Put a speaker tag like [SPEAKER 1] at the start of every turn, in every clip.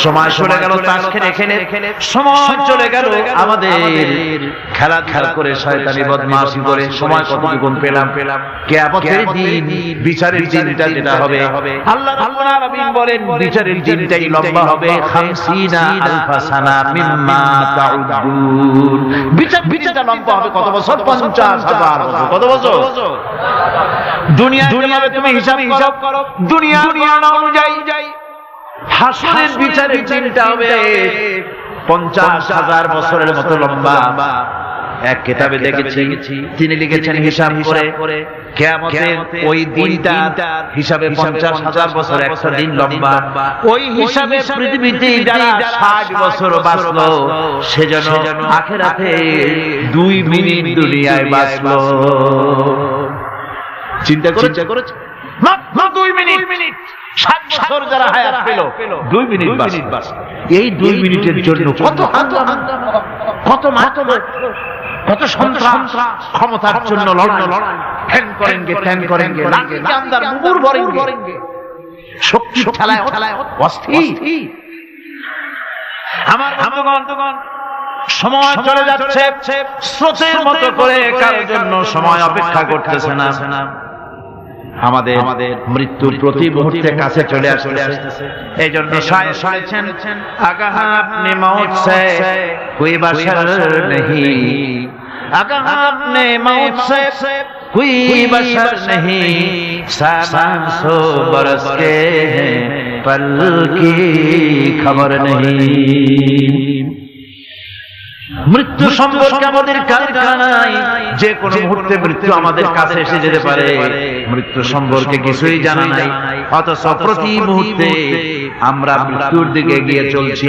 [SPEAKER 1] সময় চলে গেল তাস খেলে সময় চলে গেল আমাদের খেলাধুলা করে শয়তানি বদমাশি করে সময় কতটুকু পেলাম কিয়ামতের দিন বিচারের দিনটা যেটা হবে আল্লাহ রাব্বুল আলামিন বলেন বিচারের দিনটাই লম্বা হবে 50 আলফা সানা মিম্মা তাউদ্দুন বিচারটা লম্বা হবে কত বছর 50,000 বছর কত বছর দুনিয়াতে তুমি হিসাব করো দুনিয়া অনুযায়ী হাসরের বিচারের দিনটা হবে 50,000 বছরের মতো লম্বা এক কিতাবে দেখেছি তিনি লিখেছেন হিসাব করে কিয়ামতের ওই দিনটা হিসাবে 50,000 বছর একটা দিন লম্বা ওই হিসাবে পৃথিবীতে যারা 60 বছর বাঁচলো সেজন্য আখিরাতে 2 মিনিট দুনিয়ায় বাঁচলো চিন্তা করেছে মাত্র 2 মিনিট 60 বছর যারা হায়াত পেল 2 মিনিট বাস এই 2 মিনিটের জন্য কত কত সন্ত্রাস ক্ষমতার জন্য লড়াই ঠ্যাং করেনগে লাঠি চান্দার মুগুর ভরেনগে শক্তি ঠেলায় অস্থির আমার বন্ধুগণ সময় চলে যাচ্ছে স্রোতের মতো করে কারোর জন্য সময় অপেক্ষা করতেছে না আমাদের মৃত্যু প্রতি মুহূর্তে কাছে চলে আসতেছে এই জন্য শায়ের বলেছেন আগা আপনি মौत से कोई बशर नहीं আগা আপনি मौत से कोई बशर नहीं सामान 100 बरस के हैं पल की खबर नहीं মৃত্যু সম্পর্কে আমাদের কারখানাই যে কোনো মুহূর্তে মৃত্যু আমাদের কাছে এসে যেতে পারে মৃত্যু সম্পর্কে কিছুই জানা নাই অথচ প্রতি মুহূর্তে আমরা মৃত্যুর দিকে এগিয়ে চলছি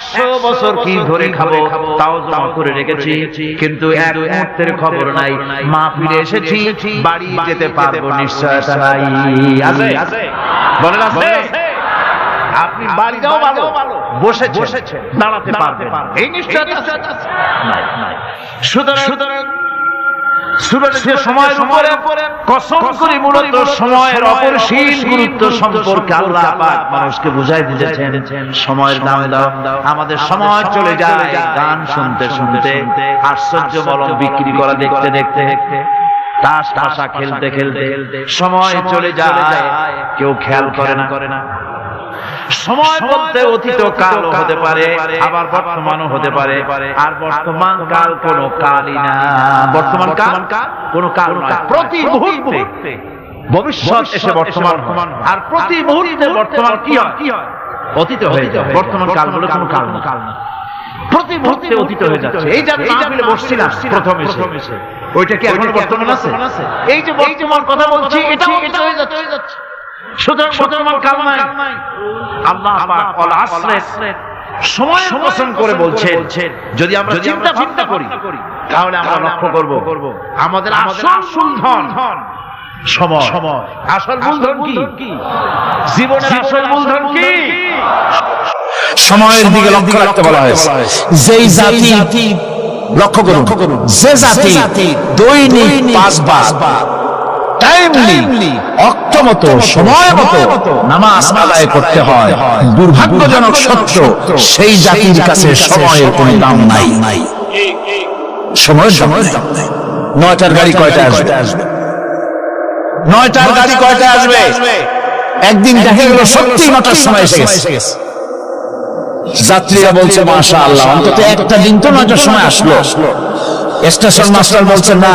[SPEAKER 1] 100 বছর কি ধরে খাবো তাও জমা করে রেখেছি কিন্তু এক মুহূর্তের খবর নাই মা ফিরে এসেছি বাড়ি যেতে পারবো নিশ্চয়তা নাই আছে বলেন আছে আপনি বাড়িটাও ভালো বসেছেন দাঁড়াতে পারবেন এই নিশ্চয়তা নাই সুতরাং সূরার সময়ের উপরে কসম করে মূলত সময়ের অপরিসীম গুরুত্ব সম্পর্কে আল্লাহ পাক মানুষকে বুঝাইছেন সময়ের দাম দাও আমাদের সময় চলে যায় গান শুনতে আশ্চর্য মলম বিক্রি করা দেখতে তাস তাসা খেলতে সময় চলে যায় কেউ খেয়াল করে না সময় বলতে অতীত কাল হতে পারে আবার বর্তমানও হতে পারে আর বর্তমান কাল কোনো কালই না বর্তমান কাল কোনো কাল নয় প্রতি মুহূর্তে ভবিষ্যৎ এসে বর্তমান আর প্রতি মুহূর্তে বর্তমান কি হয় অতীত হয়ে যায় বর্তমান কাল বলে কোনো কাল না প্রতি মুহূর্তে অতীত হয়ে যাচ্ছে এই যে মাহফিলে বসছিলাম প্রথম এসে ওইটা কি এখন বর্তমান আছে এই যে বর্তমান কথা বলছি এটা হয়ে যাচ্ছে সুতরাং বর্তমান কাল নাই আল্লাহ পাক আল আসরে সময় কসম করে বলছেন যদি আমরা চিন্তা ভাবনা করি তাহলে আমরা লক্ষ্য করব আমাদের আসল ধন সময় আসল মূলধন কি জীবনের আসল মূলধন কি
[SPEAKER 2] সময়ের দিকে লক্ষ্য রাখতে বলা হয়েছে যেই জাতি লক্ষ্য করুন যে জাতি দৈনিক 5 বার টাইমলি অক্তমত সময় মতো নামাজ আদায় করতে হয় দুর্ভাগ্যজনক সত্য সেই জাতির কাছে সময়ের কোনো দাম নাই সময়ের দাম নাই 9টার গাড়ি কয়টায় আসবে 9টার গাড়ি কয়টায় আসবে একদিন দেখা গেল সত্যি 9টার সময় এসে গেছে যাত্রীরা বলছে মাশাআল্লাহ অন্তত একটা দিন তো 9টার সময় আসলো স্টেশন মাস্টার বলছে না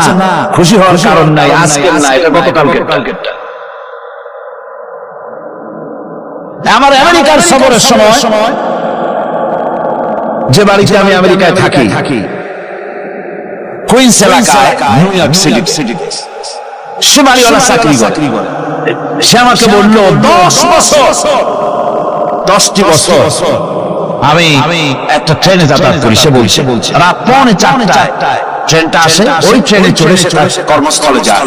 [SPEAKER 2] খুশি হওয়ার কারণ নাই আজকে না এটা গতকালকেরটা আমার আমেরিকার সফরের সময় যে বাড়িতে আমি আমেরিকায় থাকি কুইন্স এলাকায় নিউ ইয়র্ক সিটি সে বাড়িওয়ালা চাকরি করে সে আমাকে বললো 10টি বছর আমি একটা ট্রেনে যাতায়াত করি সে বলছে রাত 3:45টায় ট্রেনটা আসে ওই ট্রেনে চড়ে সে কর্মস্থলে যায়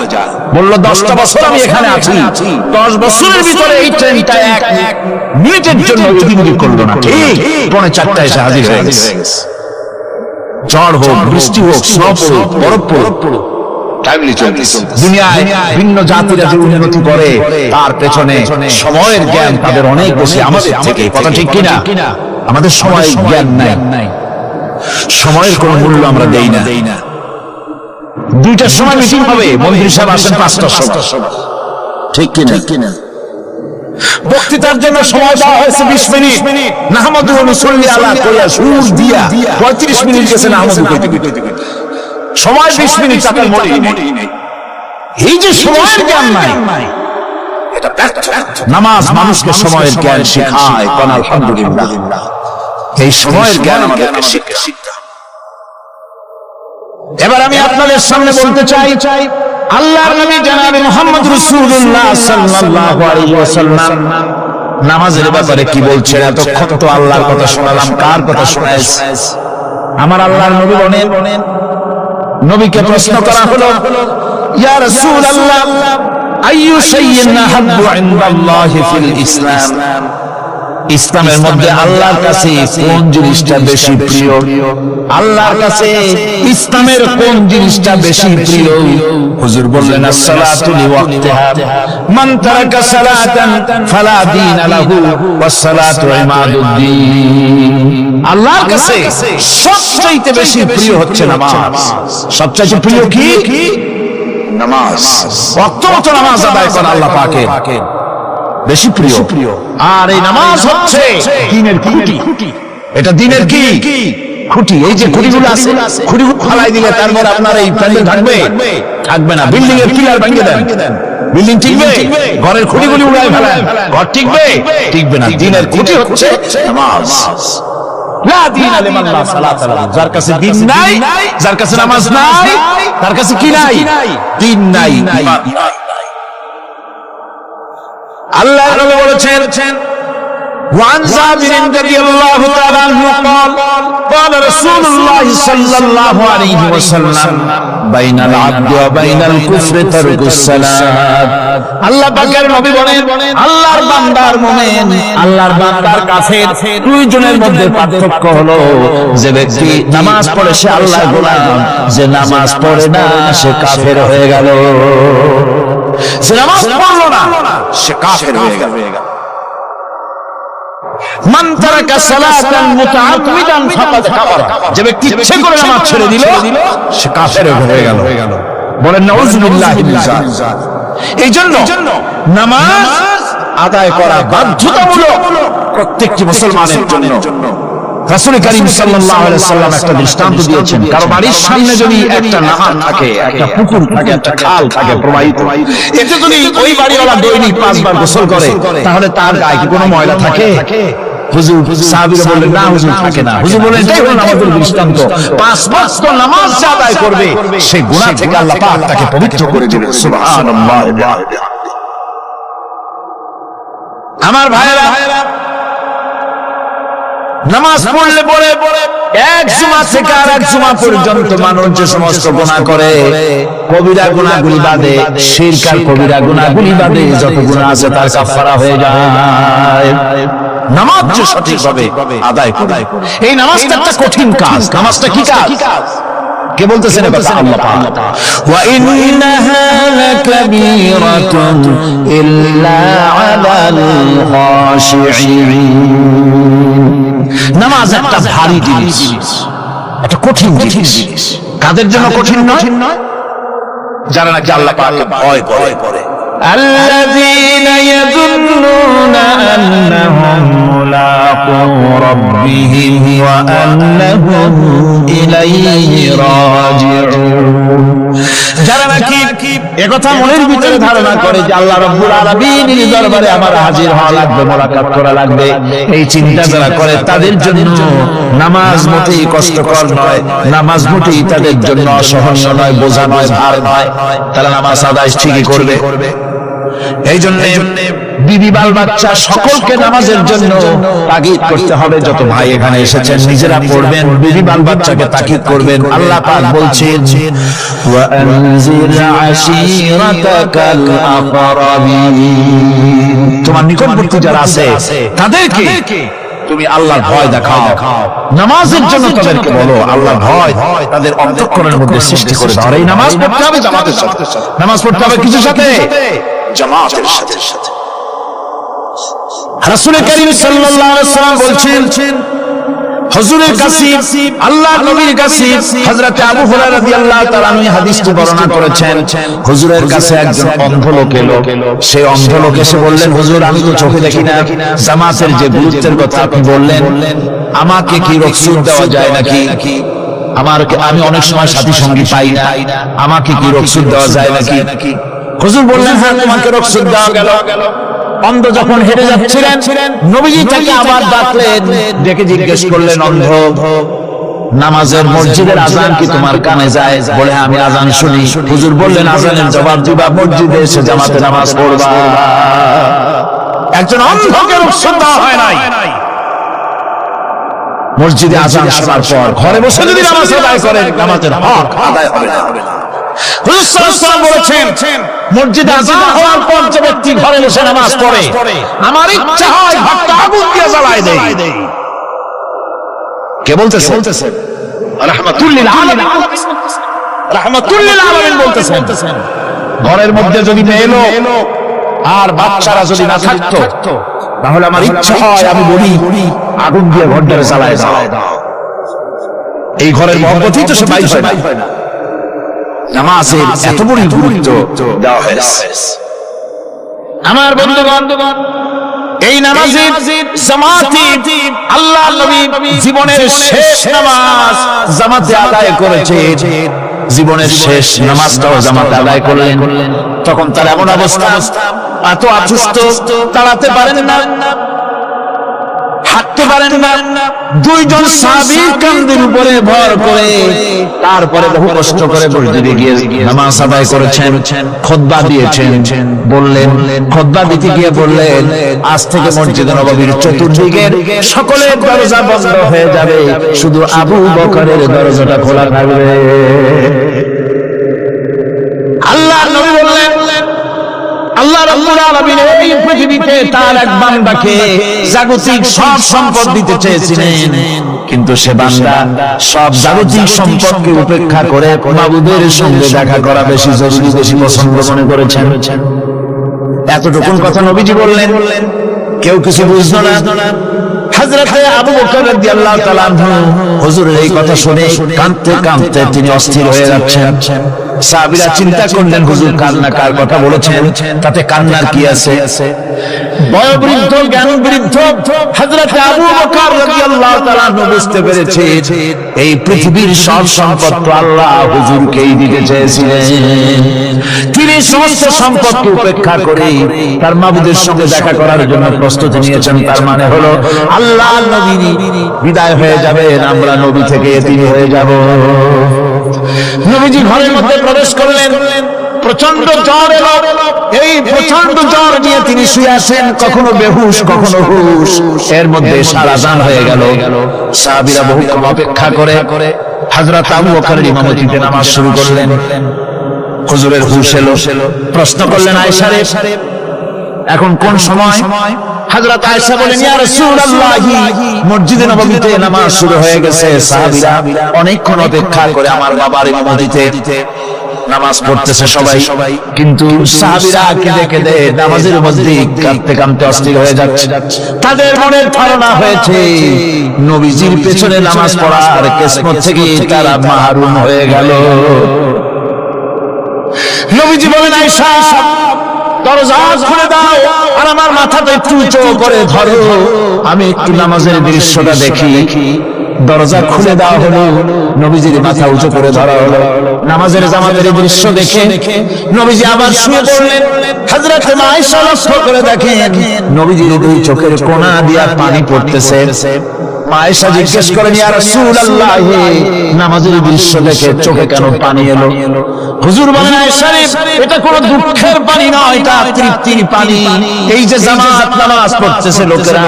[SPEAKER 2] বললো 10টা বছর আমি এখানে আছি 10 বছরের ভিতরে এই ট্রেনটা 1 মিনিটের জন্য এদিক করলো না ঠিক 3:45টায় এসে হাজির হয়ে গেছে ঝড় হোক বৃষ্টি হোক স্নো হোক বরফ পড়ুক টাইমলি চলতেছে। দুনিয়ায় ভিন্ন জাতিরা যে উন্নতি করে তার পেছনে সময়ের জ্ঞান তাদের অনেক বেশি আমাদের থেকে, কথা ঠিক কিনা? আমাদের সময়ের জ্ঞান নাই, সময়ের কোনো মূল্য আমরা দেই না। 2টার সময় মিটিং হবে, মন্ত্রী সাহেব আসেন 5টার সময়, ঠিক কিনা? বক্তৃতার জন্য সময় দেওয়া হয়েছে 20 মিনিট, নাহমাদু ওয়া নুসাল্লি আলা কইয়া সুর দিয়া 35 মিনিট গেছে নাহমাদু কইতে, সময় 20 মিনিট তাদের মনেই নেই। এই যে সময়ের জ্ঞান নাই, এটা ব্যর্থ। নামাজ মানুষকে সময়ের জ্ঞান শেখায়, কোন আলহামদুলিল্লাহ। এই সময়ের জ্ঞান আমাদেরকে শিখতে হবে। এবার আমি আপনাদের সামনে বলতে চাই, আল্লাহর নবী জনাবে মুহাম্মদ রাসূলুল্লাহ সাল্লাল্লাহু আলাইহি ওয়াসাল্লাম নামাজের ব্যাপারে কি বলছেন? এতক্ষণ তো আল্লাহর কথা শোনালাম, কার কথা শোনাইছে? আমার আল্লাহর নবী বলেন, নবীকে প্রশ্ন করা হলো, ইয়া রাসূলুল্লাহ আইয়ু শাইইন আহাব্বু ইনদাল্লাহি ফিল ইসলাম, ইসলামের মধ্যে আল্লাহর কাছে কোন জিনিসটা বেশি প্রিয়? আল্লাহর কাছে ইসলামের কোন জিনিসটা বেশি প্রিয়? হুজুর বললেন, as-salatu liwaqtiha, মান তারাকা সালাতান ফালা দীন লাহু ওয়াস-সালাতু ইমাদুদ্দিন। আল্লাহর কাছে সবচেয়ে বেশি প্রিয় হচ্ছে নামাজ। সবচেয়ে প্রিয় কি? নামাজ। ওয়াক্ত মতো নামাজ আদায় করা আল্লাহ পাকের বেশি প্রিয়। আর এই নামাজ হচ্ছে দ্বীনের খুঁটি। এটা দ্বীনের কি খুঁটি? এই যে খুঁটিগুলো আছে, খুঁটিগুলো ফালাই দিলে তারপর আপনার এই প্যান্ডেল থাকবে না। বিল্ডিং এর পিলার ভেঙে দেন, বিল্ডিং টিকবে? ঘরের খুঁটিগুলি উড়াই ফেলেন, ঘর টিকবে না। দ্বীনের খুঁটি হচ্ছে নামাজ। লা দীনা লিমান লা সালাতা লাহু, যার কাছে দ্বীন নাই, যার কাছে নামাজ নাই, তার কাছে কি নাই? দ্বীন নাই, ঈমান নাই। আল্লাহ নবী বলেছেন, ওয়ান জাবির রাদিয়াল্লাহু তাআলা আনহু قال قال رسول الله صلى الله عليه وسلم بين العبد وبين الكفر ترك الصلاة। আল্লাহ পাকের নবী বলেন, আল্লাহর বান্দার মুমিন, আল্লাহর বান্দার কাফের, দুইজনের মধ্যে পার্থক্য হলো যে ব্যক্তি নামাজ পড়ে সে আল্লাহর গোলাম, যে নামাজ পড়ে না সে কাফের হয়ে গেল। যে নামাজ পড়লো না সে কাফের হয়ে গেল। মান তারাকা সালাতান মুতাআম্মিদান ফাকাদ কাফারা, যে ব্যক্তি ইচ্ছে করে নামাজ ছেড়ে দিল সে কাফের হয়ে গেল। বলেন নাউযুবিল্লাহি মিন যালিক। এইজন্য নামাজ আদায় করা বাধ্যতামূলক প্রত্যেকটি মুসলমানের জন্য। রাসূল করিম সাল্লাল্লাহু আলাইহি সাল্লাম একটা দৃষ্টান্ত দিয়েছেন, কারো বাড়ির সামনে যদি একটা নাহার থাকে, একটা পুকুর থাকে, একটা খাল থাকে প্রবাহিত, এতে যদি ওই বাড়িওয়ালা দৈনিক 5 বার গোসল করে তাহলে তার গায়ে কি কোনো ময়লা থাকে? হুজুর সাহাবীরা বললেন, না হুজুর থাকে না। হুজুর বলেন, এটাই হলো নামাজের দৃষ্টান্ত। 5 ওয়াক্ত নামাজ আদায় করবে, সেই গুনাহ থেকে আল্লাহ পাক তাকে পবিত্র করে দিবেন। সুবহানাল্লাহ। আমার ভাইরা, নামাজ পড়লে পরে এক জুমা থেকে আর এক জুমা পর্যন্ত মানুষ যে সমস্ত গুনাহ করে, কবিরা গুনাহগুলি বাদে, শিরক আর কবিরা গুনাহগুলি বাদে যত গুনাহ আছে তার কাফারা হয়ে যায়। নামাজ যে সঠিকভাবে আদায় করে, এই নামাজটা একটা কঠিন কাজ। নামাজটা কি কাজ? কে বলতেছেন এটা? আল্লাহ পাক। ওয়া ইন্নাহা লাকাবীরাতুন ইল্লা আলাল খাশিঈন। নামাজ একটা ভারী জিনিস, একটা কঠিন জিনিস। কাদের জন্য কঠিন নয়? যারা নাকি আল্লাহ পাককে ভয় করে। আল্লাযীনা ইয়াযুন্নুনা আন্নাহুম মুলাকু রাব্বিহিম ওয়া আন্নাহুম ইলাইহি রাজিউন। যারা নাকি একথা মনের ভিতরে ধারণা করে যে আল্লাহ রাব্বুল আলামিনের দরবারে আমার হাজির হওয়া লাগবে, মোলাকাত করা লাগবে, এই চিন্তা যারা করে তাদের জন্য নামাজ মোটেই কষ্টকর নয়, নামাজ মোটেই তাদের জন্য অসহনীয় নয়, বোঝা নয়, ভার নয়। তারা নামাজ আদায় ঠিকই করবে। এই জন্য বিবি বাল বাচ্চা সকলকে নামাজের জন্য তাগিদ করতে হবে। যত ভাই এখানে এসেছেন নিজেরা পড়বেন, বিবি বাল বাচ্চাকে তাগিদ করবেন। আল্লাহ পাক বলছেন, ওয়া আনজির আশীরাতাকাল আকরাবিন, তোমার নিকটবর্তী যারা আছে তাদেরকে তুমি আল্লাহর ভয় দেখাও। নামাজের জন্য তাদেরকে বলো আল্লাহর ভয় তাদের অন্তঃকরণের মধ্যে সৃষ্টি করে দাও। এই নামাজ পড়তে হবে জামাতের সাথে, নামাজ পড়তে হবে কিছুর সাথে? জামাতের সাথে। রাসূল করিম সাল্লাল্লাহু আলাইহি ওয়াসাল্লাম বলছেন, হুজুরের কাছে আল্লাহর নবীর কাছে হযরত আবু হুরায়রা রাদিয়াল্লাহু তাআলা আনহু হাদিসটি বর্ণনা করেছেন। হুজুরের কাছে একজন অন্ধ লোক এলো। সেই অন্ধ লোক এসে বললেন, হুজুর আমি তো চোখে দেখি না, জামাতের যে গুরুত্বের কথা আপনি বললেন, আমাকে কি রুখসত দেওয়া যায় নাকি? আমি অনেক সময় সাথী সঙ্গী পাই না, আমাকে কি রুখসত দেওয়া যায় নাকি? হুজুর বললেন, হ্যাঁ তোমাকে রুখসত দেওয়া গেল। অন্ধ যখন হেঁটে যাচ্ছিলেন, নবীজি তাকে আবার ডাকলেন, ডেকে জিজ্ঞেস করলেন, অন্ধ নামাজের মসজিদের আজান কি তোমার কানে যায়? বলে আমি আজান শুনি। হুজুর বললেন, আজানের জবাব দিবা, মসজিদে এসে জামাতে নামাজ পড়বা। একজন অন্ধকে রুখসত দেওয়া হয় নাই। মসজিদে আজান শোনার পর ঘরে বসে যদি নামাজ আদায় করেন, নামাজের হক আদায় হবে না। হুজুর সাল্লাল্লাহু আলাইহি ওয়াসাল্লাম বলেছেন, মসজিদে আযান হওয়ার পর যে ব্যক্তি ঘরে বসে নামাজ পড়ে, আমার ইচ্ছা হয় ঘরটা আগুন দিয়ে জ্বালায় দেই। কে বলতেছে? রাহমাতুল লিল আলামিন। রাহমাতুল লিল আলামিন বলতেছেন, ঘরের মধ্যে যদি মেয়ে এলো আর বাচ্চারা যদি না থাকতো, তাহলে আমার ইচ্ছা হয় আমি বলি আগুন দিয়ে ঘরটা জ্বালায় দাও। এই ঘরের মহব্বতই তো সে বাইর হয় না। নামাজের এত বড় গুরুত্ব দেওয়া হয়েছে। আমার বন্ধুগণ, এই নামাজের জামাতে আল্লাহর নবী জীবনের শেষ নামাজ জামাতে আদায় করেছেন। জীবনের শেষ নামাজটাও জামাতে আদায় করলেন। তখন তার এমন অবস্থা, এত অসুস্থ, দাঁড়াতে পারেন না, হাঁটতে পারেন না। দুইজন সাহাবী কাঁধের উপরে ভর করে তারপরে বহু কষ্ট করে মসজিদে গিয়ে নামাজ আদায় করেছেন। খুতবা দিয়েছেন। বললেন, খুতবা দিতে গিয়ে বললেন, আজ থেকে মসজিদে নববীর চতুর্দিকের সকলের দরজা বন্ধ হয়ে যাবে, শুধু আবু বকরের দরজাটা খোলা থাকবে। আল্লাহর নবী বললেন, আল্লাহ রাব্বুল আলামিন এই পৃথিবীতে তার এক বান্দাকে জাগতিক সব সম্পদ দিতে চেয়েছিলেন, কিন্তু সে বান্দা সব জাগতিক সম্পদকে উপেক্ষা করে মাবুদের সঙ্গে দেখা করা বেশি জরুরি, বেশি পছন্দ মনে করেছেন। এতটুকুন কথা নবীজি বললেন, কেউ কিছু বুঝলো না। হযরত আবু বকর রাদিয়াল্লাহু তাআলা আনহু হুজুরের এই কথা শুনে কাঁদতে কাঁদতে তিনি অস্থির হয়ে যাচ্ছেন। সাহাবীরা চিন্তা করলেন, হুজুর কান্না কার কথা বলেছেন, তাতে কান্নার কি আছে? বয়োবৃদ্ধ জ্ঞানবৃদ্ধ হযরত আবু বকর রাদিয়াল্লাহু তাআলা আনহু বুঝতে পেরেছে এই পৃথিবীর সব সম্পদ তো আল্লাহ হুজুরকেই দিতে চেয়েছিলেন। তিনি সমস্ত সম্পদকে উপেক্ষা করে তার মাবুদের সঙ্গে দেখা করার জন্য প্রস্তুতি নিয়েছেন। তার মানে হলো আল্লাহ নবী বিদায় হয়ে যাবেন, আমরা নবী থেকে এতিম হয়ে যাব। নবীজি ঘরের মধ্যে প্রবেশ করলেন, প্রচন্ড জ্বর এলো। এই প্রচন্ড জ্বর নিয়ে তিনি শুয়ে আছেন, কখনো বেহুশ কখনো হুশ। এর মধ্যে সারা জান হয়ে গেল। সাহাবীরা বহুক্ষণ অপেক্ষা করে হযরত আবু বকরের ইমামতিতে নামাজ শুরু করলেন। হুজুরের হুশ এলো, প্রশ্ন করলেন, আয়েশা রে এখন কোন সময়? হযরত আয়েশা বলেন, ইয়া রাসূলুল্লাহ, মসজিদে নববীতে নামাজ শুরু হয়ে গেছে। সাহাবীরা অনেকক্ষণ অপেক্ষা করে আমার বাবার ইমামতিতে নামাজ পড়তেছে সবাই, কিন্তু সাহাবীরা কেঁদে কেঁদে নামাজের মধ্যে কাঁদতে কাঁদতে অস্থির হয়ে যাচ্ছে। তাদের মনের ধারণা হয়েছে নবীজির পেছনে নামাজ পড়ার কিসমত থেকে তারা মাহরুম হয়ে গেল। নবীজি বলেন, আয়েশা দরজা খুলে দাও আর আমার মাথাটা একটু উঁচু করে ধরো, আমি একটু নামাজের দৃশ্যটা দেখি। দরজা খুলে দেওয়া হলো, নবীজির মাথা উঁচু করে ধরা হলো। নামাজের জামাতের দৃশ্য দেখে নবীজি আবার শুয়ে পড়লেন। হযরত আয়েশা লক্ষ্য করে দেখেন নবীজির দুই চোখের কোণা দিয়া পানি পড়তেছে। আয়েশা জিজ্ঞেস করেন, ইয়া রাসূলুল্লাহ, নামাজের দৃশ্য দেখে চোখে কেন পানি এলো? হুজুর বলেন, আয়েশা রে, এটা কোনো দুঃখের পানি নয়, এটা তৃপ্তির পানি। এই যে জামাত নামাজ পড়তেছে লোকেরা,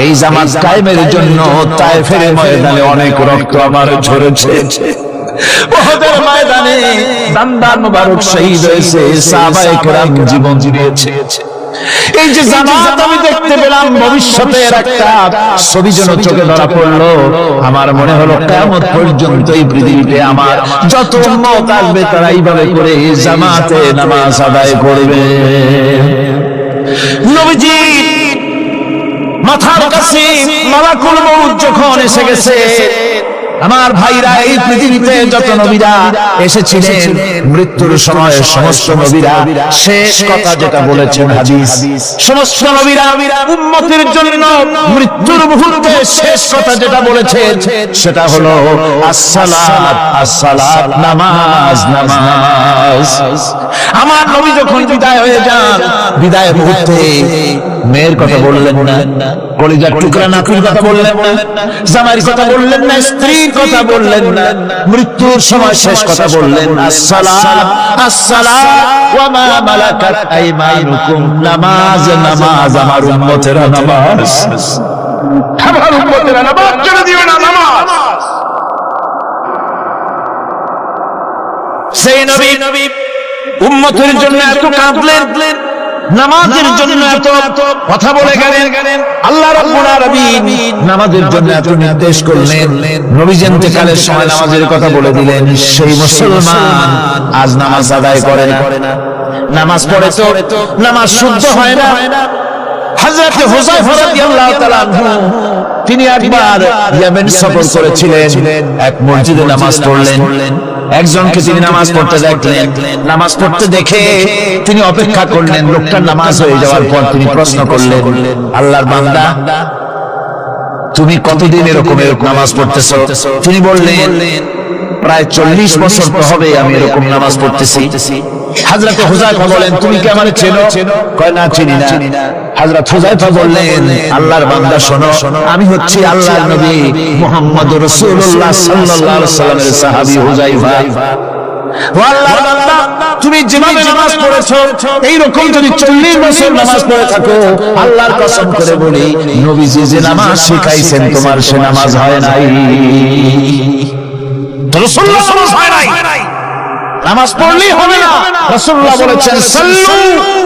[SPEAKER 2] এই জামাত কায়েমের জন্য তায়েফের ময়দানে অনেক রক্ত আমার ঝরেছে। উহুদের ময়দানে দান্দান মুবারক শহীদ হয়েছে, সাহাবায়ে কেরাম জীবন দিয়েছে। এই যে জামাত আমি দেখতে পেলাম, ভবিষ্যতের একটা ছবি যেন চোখে ধরা পড়লো। আমার মনে হলো কিয়ামত পর্যন্ত এই পৃথিবীতে আমার যত উম্মত আসবে তারা এইভাবে করে জামাতে নামাজ আদায় করবে। নবীজি মাথার কাছে মালাকুল মউত যখন এসে গেছে, আমার ভাইরা, এই পৃথিবীতে যত নবীরা এসেছিলেন মৃত্যুর সময় সমস্ত নবীরা শেষ কথা যেটা বলেছেন, হাদিস, সমস্ত নবীরা উম্মতের জন্য মৃত্যুর মুহূর্তে শেষ কথা যেটা বলেছেন সেটা হলো আসসালাত, আসসালাত, নামাজ, নামাজ। আমার নবী যখন বিদায় হয়ে যান, বিদায়ের মুহূর্তে মেয়ের কথা বললেন না, কলিজার টুকরা নাতির কথা বললেন না, জামাইয়ের কথা বললেন না, স্ত্রীর কথা বললেন না, মৃত্যুর সময় শেষ কথা বললেন আসসালাত, আসসালাত ওয়া মা মালাকাত আইমানুকুম, নামাজ, নামাজ, আমার উম্মতেরা নামাজ, আমার উম্মতেরা নামাজ ছেড়ে দিও না, নামাজ। সেই নবী উম্মতের জন্য এত কাঁদলেন, নামাজের জন্য এত কথা বলে গেলেন, আল্লাহ রাব্বুল আলামিন নামাজের জন্য এত নির্দেশ করলেন, নবীজি ইন্তেকালের সময় নামাজের কথা বলে দিলেন। সেই মুসলমান আজ নামাজ আদায় করে না, নামাজ পড়ে তো নামাজ শুদ্ধ হয় না। হযরত হুযায়ফা রাদিয়াল্লাহু তাআলা আনহু তিনি একবার ইয়েমেন সফর করেছিলেন, এক মসজিদে নামাজ পড়লেন, একজনকে তিনি নামাজ পড়তে দেখলেন, নামাজ পড়তে দেখে তিনি অপেক্ষা করলেন, লোকটার নামাজ হয়ে যাওয়ার পর তিনি প্রশ্ন করলেন, আল্লাহর বান্দা, তুমি কতদিন এরকম নামাজ পড়তেছো? তিনি বললেন, প্রায় 40 বছর তো হবে আমি এরকম নামাজ পড়তেছি। হযরত হুযায়ফা বলেন, তুমি কি আমারে চেনো? কয় না, চিনি না। হযরত হুযায়ফা বললেন, আল্লাহর বান্দা শোনো, আমি হচ্ছি আল্লাহর নবী মুহাম্মদুর রাসূলুল্লাহ সাল্লাল্লাহু আলাইহি ওয়াসাল্লামের সাহাবী হুযায়ফা। ও আল্লাহর বান্দা, তুমি যেভাবে নামাজ পড়েছো এইরকম যদি 40 বছর নামাজ পড়ে থাকো, আল্লাহর কসম করে বলি, নবীজি যে নামাজ শিখাইছেন তোমার সে নামাজ হয় নাই। রাসূলুল্লাহ নামাজ হয় নাই, নামাজ পড়লেই হবে না। রাসূলুল্লাহ বলেছেন, সাল্লু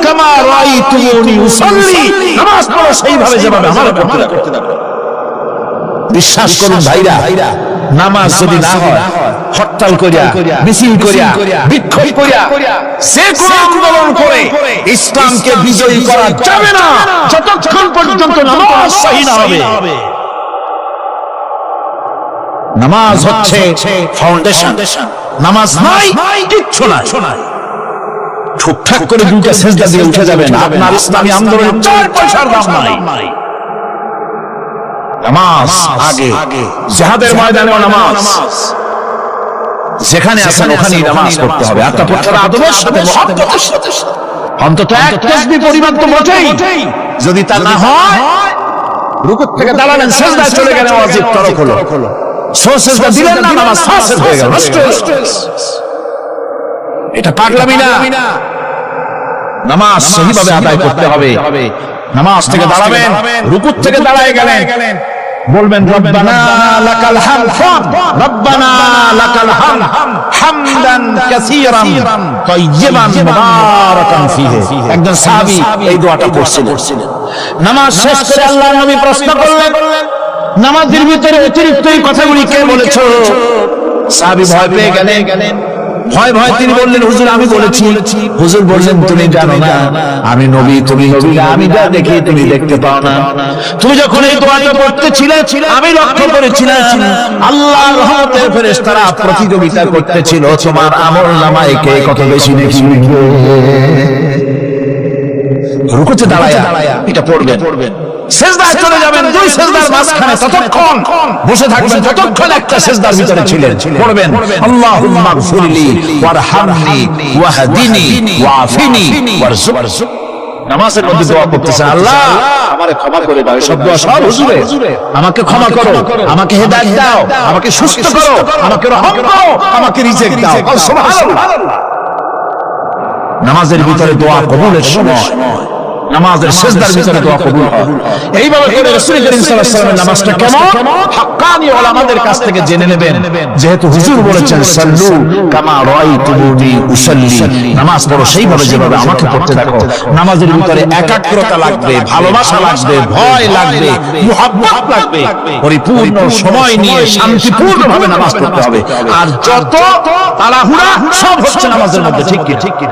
[SPEAKER 2] কামা রাআইতুমুনি উসাল্লি, নামাজ পড়ো সেইভাবে যেভাবে আমার করতে দেখো। বিশ্বাস করুন ভাইরা, নামাজ যদি না হয়, হরতাল করিয়া, মিছিল করিয়া, বিক্ষোভ করিয়া, যে কোন আন্দোলন করে ইসলামকে বিজয়ী করা যাবে না যতক্ষণ পর্যন্ত নামাজ সহি না হবে। নামাজ হচ্ছে ফাউন্ডেশন, নামাজ নাই কিচ্ছু নাই। ঠিকঠাক করে দুইটা সেজদা দিয়ে উঠে যাবেন, আপনার ইসলামী আন্দোলনের 4 পয়সার দাম নাই। নামাজ আগে, জিহাদের ময়দানেও নামাজ, যেখানে আছেন ওখানেই নামাজ পড়তে হবে, আপনার পড়তে হবে আদবের সাথে, মুহাব্বতের সাথে, অন্তত এক তাসবিহ পরিমাণ তো বটেই। যদি তা না হয়, রুকু থেকে দাঁড়ালেন, সেজদায় চলে গেলেন, ওয়াজিব তরক হলো, সেজদা দিলেন না, নামাজ ফাসিদ হয়ে গেল, নষ্ট হয়ে গেল। এটা পাগলামি না, নামাজ সহিভাবে আদায় করতে হবে। নামাজ থেকে দাঁড়াবেন, রুকু থেকে দাঁড়ায় গেলেন, বলবেন রব্বানা লাকাল হামদ, রব্বানা লাকাল হামদ হামদান কাসীরান তাইয়িবান মুবারাকান ফীহি। একজন সাহাবী এই দোয়াটা পড়ছিলেন। নামাজ শেষ করে আল্লাহর নবী প্রশ্ন করলেন, নামাজের ভিতরে অতিরিক্ত এই কথাগুলি কে বলেছো? সাহাবী ভয় পেয়ে গেলেন, ভয় তিনি বললেন, হুজুর আমি বলেছি। হুজুর বললেন, তুমি জানো না আমি নবী, তুমি নবী না, আমি যা দেখি তুমি দেখতে পাও না। তুমি যখন এই দোয়াটা পড়তেছিলে আমি লক্ষ্য করেছিলাম আল্লাহর রহমতের ফেরেশতারা প্রতিযোগিতা করতেছিল তোমার আমলনামায় কে কত বেশি নেকি লিখবে। রুকুতে দাঁড়ায়া এটা পড়বেন, সেজদায় চলে যাবেন, দুই সেজদার মাঝখানে ততক্ষণ বসে থাকবেন যতক্ষণ একটা সেজদার ভিতরে ছিলেন। পড়বেন আল্লাহুম্মা গফিরলি ওয়ারহামনি ওয়াহদিনি ওয়াআফিনি ওয়ারযুকনি। নামাজের মধ্যে দোয়া করতেছেন, আল্লাহ আমারে ক্ষমা করে দাও, সব দোয়া সব হুজুরে, আমাকে ক্ষমা করো, আমাকে হেদায়েত দাও, আমাকে সুস্থ করো, আমাকে রহম করো, আমাকে রিজিক দাও। সুবহানাল্লাহ। নামাজের ভিতরে দোয়া কবুলের সময় নামাজের সিজদার ভিতরে দোয়া কবুল হয়। এইভাবে করে রাসূল করিম সাল্লাল্লাহু আলাইহি ওয়াসাল্লামের নামাজটা কেমন হাক্কানি উলামাদের কাছ থেকে জেনে নেবেন, যেহেতু হুজুর বলেছেন সাল্লু কামা রাআইতুমুনি উসাল্লি, নামাজ পড়ো সেইভাবে যেভাবে আমাকে পড়তে দেখো। নামাজের ভিতরে একাগ্রতা লাগবে, ভালোবাসা লাগবে, ভয় লাগবে, মুহাব্বত লাগবে, পরিপূর্ণ সময় নিয়ে শান্তিপূর্ণভাবে নামাজ পড়তে হবে। আর যত তাড়াহুড়া সব হচ্ছে নামাজের মধ্যে, ঠিক কি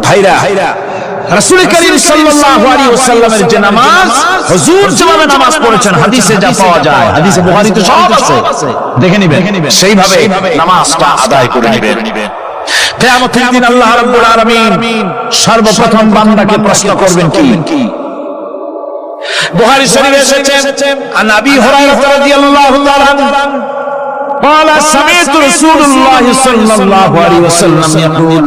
[SPEAKER 2] ভাইরা? রাসূল করিম সাল্লাল্লাহু আলাইহি ওয়াসাল্লামের যে নামাজ, হুজুর যেভাবে নামাজ পড়েছেন হাদিসে যা পাওয়া যায়, হাদিসে বুখারীতে সব আছে, দেখে নিবেন, সেইভাবে নামাজটা আদায় করে নিবেন। কিয়ামতের দিন আল্লাহ রাব্বুল আলামিন সর্বপ্রথম বান্দাকে প্রশ্ন করবেন কি? বুখারী শরীফে এসেছে আন আবী হুরায়রা রাদিয়াল্লাহু তাআলা আনহু قال سمعت رسول الله صلى الله عليه وسلم يقول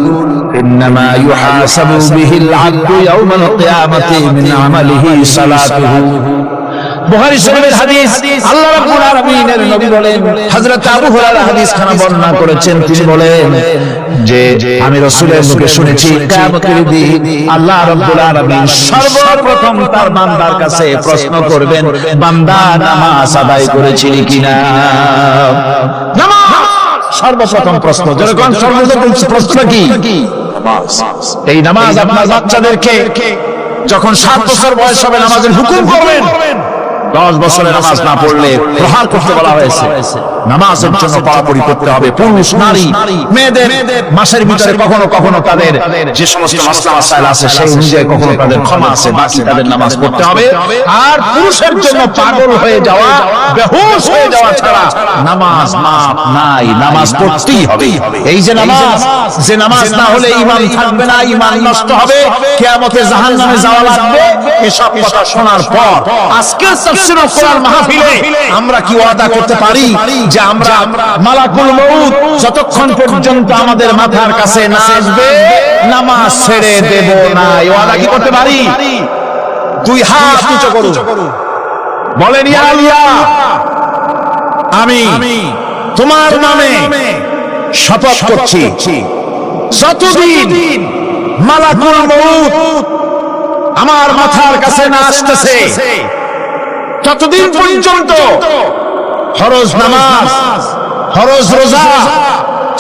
[SPEAKER 2] إنما يحاسب به العبد يوم القيامة من عمله صلاته। বুখারী শরীফের হাদিস, আল্লাহ রাব্বুল আলামিনের নবী বলেন, হযরত আবু হুরায়রা হাদিসখানা বর্ণনা করেছেন, তিনি বলেন যে আমি রাসূলের মুখে শুনেছি কিয়ামতের দিন আল্লাহ রাব্বুল আলামিন সর্বপ্রথম তার বান্দার কাছে প্রশ্ন করবেন, বান্দা নামাজ আদায় করেছিলি কিনা? নামাজ সর্বপ্রথম প্রশ্ন। যখন সর্বপ্রথম প্রশ্ন কি? নামাজ। এই নামাজ আপনার বাচ্চাদেরকে যখন 7 বছর বয়স হবে নামাজের হুকুম করবেন, 10 বছরে নামাজ না পড়লে প্রহার করতে বলা হয়েছে। নামাজের জন্য পড়াপড়ি করতে হবে। পুরুষ নারী মেয়েদের মাসের ভিতরে কখনো কখনো তাদের যে সমস্ত মাসলা মাসাইল আছে সেই অনুযায়ী কখনো তাদের ক্ষমা আছে, বাকি তাদের নামাজ পড়তে হবে। আর পুরুষের জন্য পাগল হয়ে যাওয়া, বেহুশ হয়ে যাওয়া ছাড়া নামাজ মাপ নাই, নামাজ পড়তেই হবে। এই যে নামাজ, যে নামাজ না হলে ঈমান থাকবে না, ঈমান নষ্ট হবে, কিয়ামতে জাহান্নামে যাওয়া লাগবে, এসব কথা শোনার পর আজকের তাফসীরুল কোরআন মাহফিলে আমরা কি ওয়াদা করতে পারি যে আমরা মালাকুল মউত যতক্ষণ পর্যন্ত আমাদের মাথার কাছে না আসবে নামাজ ছেড়ে দেব না? এই ওয়াদা কি করতে পারি? 2 হাত উঁচু করুন, বলেন ইয়া আল্লাহ, আমি তোমার নামে শপথ করছি, যতদিন মালাকুল মউত আমার মাথার কাছে না আসতেছে ততদিন পর্যন্ত ফরজ নামাজ, ফরজ রোজা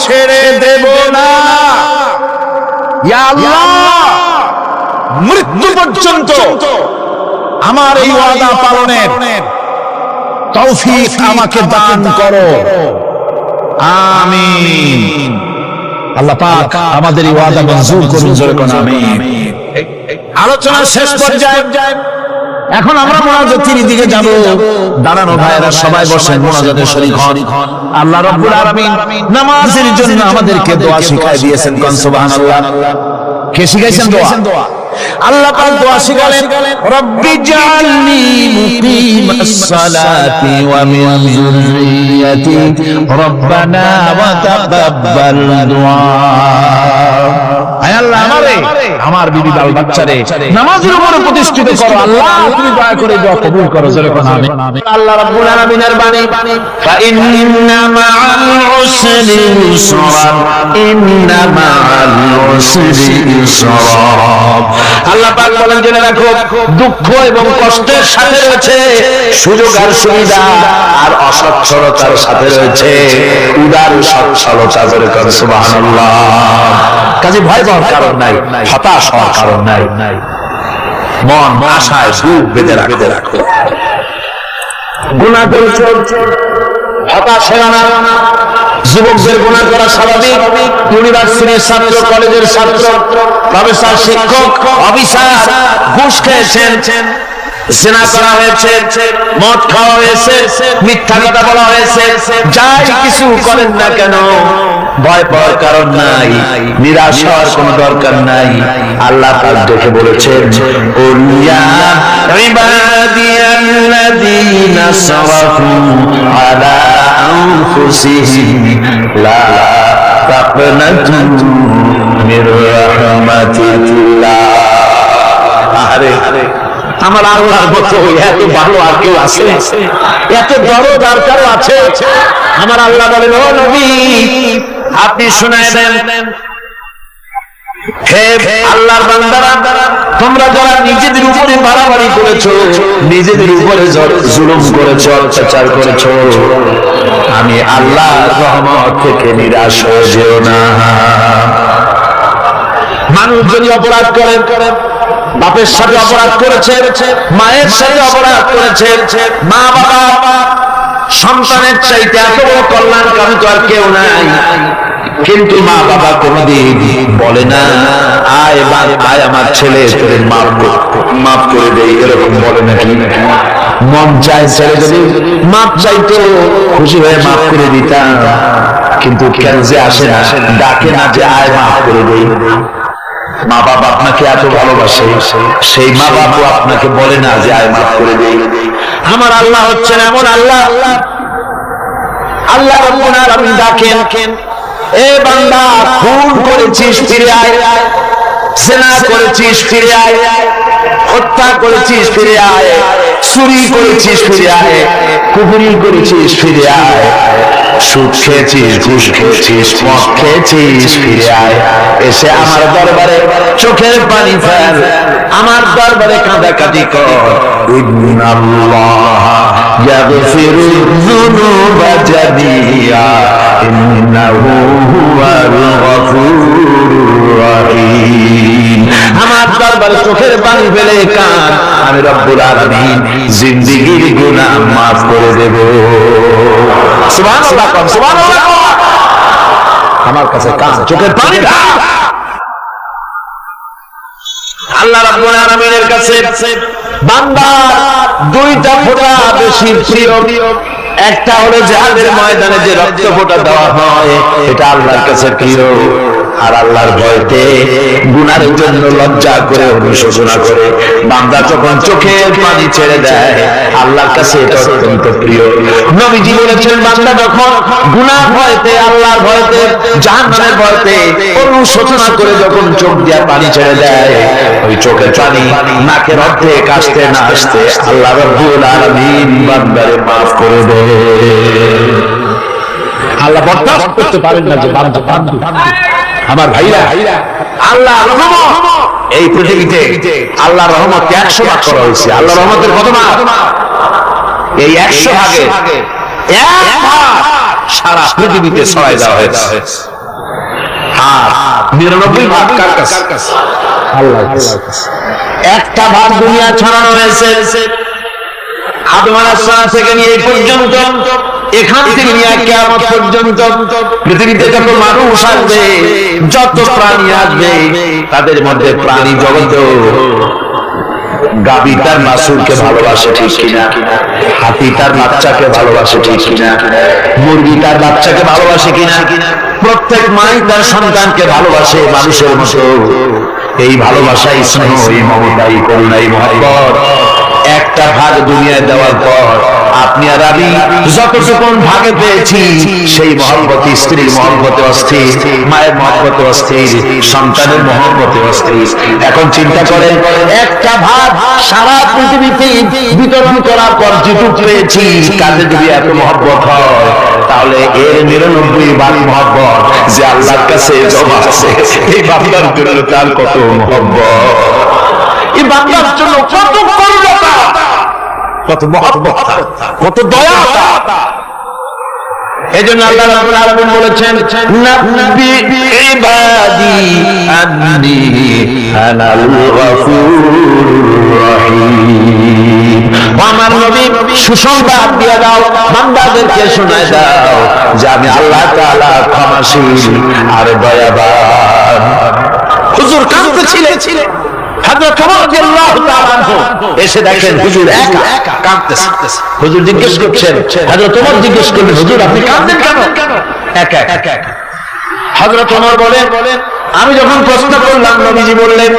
[SPEAKER 2] ছেড়ে দেব না। ইয়া আল্লাহ, মৃত্যু পর্যন্ত আমার এই ওয়াদা পালনের তৌফিক আমাকে দান করো, আমিন। আল্লাহ পাক আমাদের এই ওয়াদা মঞ্জুর করুন, জোরে কোন আমিন। আলোচনা শেষ পর্যায়ে, এখন আমরা মুনাজাতের দিকে যাব। দাঁড়ানো ভাইয়েরা সবাই বসেন, মুনাজাতের শরীক হন। আল্লাহ রাব্বুল আলামিন নামাজের জন্য আমাদেরকে দোয়া শিখাই দিয়েছেন, কোন সুবহানাল্লাহ। কে শিখাইছেন দোয়া? আল্লাহ পাক দোয়া শিখালেন, রব্বি জাআলনি মুকিমাস সালাতি ওয়া মিন যুররিয়াতি রব্বানা ওয়া তাকাব্বাল দুআ। আয় আল্লাহ, আমার বিবি বাল বাচ্চারে নামাজের উপরে প্রতিষ্ঠিত করো। আল্লাহ, তুমি দয়া করে দোয়া কবুল করো, জোরে কোন আমিন। আল্লাহ রাব্বুল আলামিনের বাণী, ফা ইন্না মাআল উসরি ইউসরা, ইন্না মাআল উসরি ইউসরা। আল্লাহ পাক বলেন, জেনে রাখো, দুঃখ এবং কষ্টের সাথে রয়েছে সুযোগ আর সুবিধা, আর অসচ্ছলতার সাথে রয়েছে উদার সচ্ছলতা, জোরে কোন সুবহানাল্লাহ। কাজে ভয় পাওয়ার কারণ নাই, হতাশ হওয়ার কারণ নাই, মন আশায় বুক বেঁধে রাখো। গুনাহ করছো, হতাশ হও না। যুবকদের গুনাহ করা স্বাভাবিক। ইউনিভার্সিটির ছাত্র, কলেজের ছাত্র, প্রফেসর, শিক্ষক, অফিসার ঘুষ খেয়েছেন, জিনা করা হয়েছে, মদ খাওয়া হয়েছে, মিথ্যা কথা বলা হয়েছে, যাই কিছু করেন না কেন ভয় পাওয়ার কারণ নাই, নিরাশ হওয়ার কোনো দরকার নাই। আল্লাহ পাক দেখে বলেছেন, ইয়া ইবাদিয়াল্লাযীনা সারাফু আলা আনফুসিহিম লা তাকনাতু মির রাহমাতিল্লাহ। আরে আমার আল্লাহর মতো এত ভালো আর কেউ আছে? এত দরদ আর কারো আছে? আমার আল্লাহ বলেন, ও নবী, আপনি শুনায় দেন, হে আল্লাহর বান্দারা, তোমরা যারা নিজেদের উপরে বাড়াবাড়ি করেছো, নিজেদের উপরে জুলুম করেছো, অত্যাচার করেছো, আমি আল্লাহর রহমত থেকে নিরাশ হয়ে যেও না। মানুষ যদি অপরাধ করে, বাপের সাথে অপরাধ করেছে, মায়ের সাথে অপরাধ করেছে, মা বাবা সন্তানের চাইতে এত বড় কল্যাণকামী তো আর কেউ নাই, কিন্তু মা বাবা কোনদিন বলে না আয় আমার ছেলে তোর মাফ করে দেই, এরকম বলে নাকি? মন চায় ছেলে যদি মাফ চাইতো খুশি হয়ে মাফ করে দিতাম, কিন্তু কেন যে আসে না, ডাকে না যে আয় মাফ করে দেই। মা বাবা আপনাকে এত ভালোবাসে, সেই মা বাবা আপনাকে বলে না যে আয় মাফ করে দেই। আমার আল্লাহ হচ্ছেন এমন আল্লাহ, আল্লাহ রাব্বুল আলামিন ডাকেন, এ বান্দা খুন করেছিস ফিরে আয়, জিনা করেছিস ফিরে আয়, হত্যা করেছিস ফিরে আয়, চুরি করেছিস ফিরে আয়, কুফরি করেছিস ফিরে আয়, সুদ খেয়েছিস, ঘুষ খেয়েছিস, মদ খেয়েছিস ফিরে আয়, এসে আমার দরবারে চোখের পানি ফেল, আমার দরবারে কাঁদাকাটি কর। ইন্নাল্লাহ ইয়াগফিরু যুনুবা জামিআ ইন্নাহু হুয়াল গফুরুর রাহিম। আমার দরবারে চোখের পানি ফেলে কাঁদ, আমি রব্বুল আলামিন জিন্দেগীর গুনাহ মাফ করে দেব। সুবহানাল্লাহ, সুবহানাল্লাহ। আমার কাছে কাঁদ, চোখের পানি ঢাল। আল্লাহ রাব্বুল আলামিনের কাছে বান্দার দুইটা ফোঁটা বেশি প্রিয়, একটা হলো জিহাদের ময়দানে যে রক্ত ফোঁটা দেওয়া হয়, এটা আল্লাহর কাছে প্রিয়, আর আল্লাহর ভয়তে গুনার জন্য লজ্জা করে অনুশোচনা করে বান্দা যখন চোখের পানি ছেড়ে দেয়, আল্লাহর কাছে এটা অত্যন্ত প্রিয়। নবীজি বলেছেন, বান্দা যখন গুনার ভয়তে, আল্লাহর ভয়তে, জাহান্নামের ভয়তে অনুশোচনা করে যখন চোখ দিয়ে পানি ছেড়ে দেয়, ওই চোখের পানি নাকের অর্ধেক আসতে না আসতে আল্লাহ রাব্বুল আলামিন বান্দারে মাফ করে দেয়। আল্লাহ বরদাস্ত করতে পারেন না যে বান্দা আমার ভাইরা, আল্লাহ রহমত এই পৃথিবীতে আল্লাহ রহমতকে 100 ভাগ করা হয়েছে। আল্লাহ রহমতের কত ভাগ? এই 100 ভাগে 1 ভাগ সারা পৃথিবীতে ছড়াই দেওয়া হয়েছে, আর 99 ভাগ কার কাছে? আল্লাহর কাছে। একটা ভাগ দুনিয়া ছড়ানো হয়েছে আদম আলাইহিস সালাম থেকে নিয়ে এই পর্যন্ত, এখান থেকে নিয়ে কিয়ামত পর্যন্ত পৃথিবীতে যত মানুষ আসবে, যত প্রাণী আসবে, তাদের মধ্যে প্রাণী জগতে গাভী তার বাছুরকে ভালোবাসে ঠিক কিনা, হাতি তার বাচ্চাকে ভালোবাসে ঠিক কিনা, মুরগি তার বাচ্চাকে ভালোবাসে কিনা, প্রত্যেক মাই তার সন্তানকে ভালোবাসে মানুষের মতো। এই ভালোবাসাই স্নেহ, এই মমতাই করুণাই মহব্বত একটা ভাগ দুনিয়ায় দেওয়ার পর আপনি আর আমি যতটুকু ভাগে পেয়েছি, সেই মহব্বত স্ত্রীর মহব্বতে অস্থির, মায়ের মহব্বতে অস্থির, সন্তানের মহব্বতে অস্থির। এখন চিন্তা করেন, একটা ভাগ সারা পৃথিবীতে বিতরণ করার পর যেটুকু পেয়েছি, কাজে যদি এত মহব্বত হয়, তাহলে এর 99 ভাগ মহব্বত যে আল্লাহর কাছে জমা আছে, এই বান্দার জন্য তার কত মহব্বত, এই বান্দার জন্য কত করুণা, কত মহব্বত, কত দয়া। এজন্য আল্লাহ রাব্বুল আলামিন বলেছেন, নাব্বি ইবাদি আন্নী আনাল গফুরুর রহিম। আমার নবী সুসংবাদ দিয়ে দাও, বান্দাদেরকে শোনায় দাও যে আমি আল্লাহ তাআলা ক্ষমাশীল আর দয়াবান। হুজুর কাঁদতেছিলেন, হযরত ওমর রাদিয়াল্লাহু তাআলা এসে দেখেন হুজুর একা কাঁদতেছে। হুজুর জিজ্ঞেস করছেন, হযরত ওমর জিজ্ঞেস করলেন, হুজুর আপনি কাঁদছেন কেন? একা একা। হযরত ওমর বলেন, আমি যখন প্রশ্ন করলাম, নবীজি বললেন,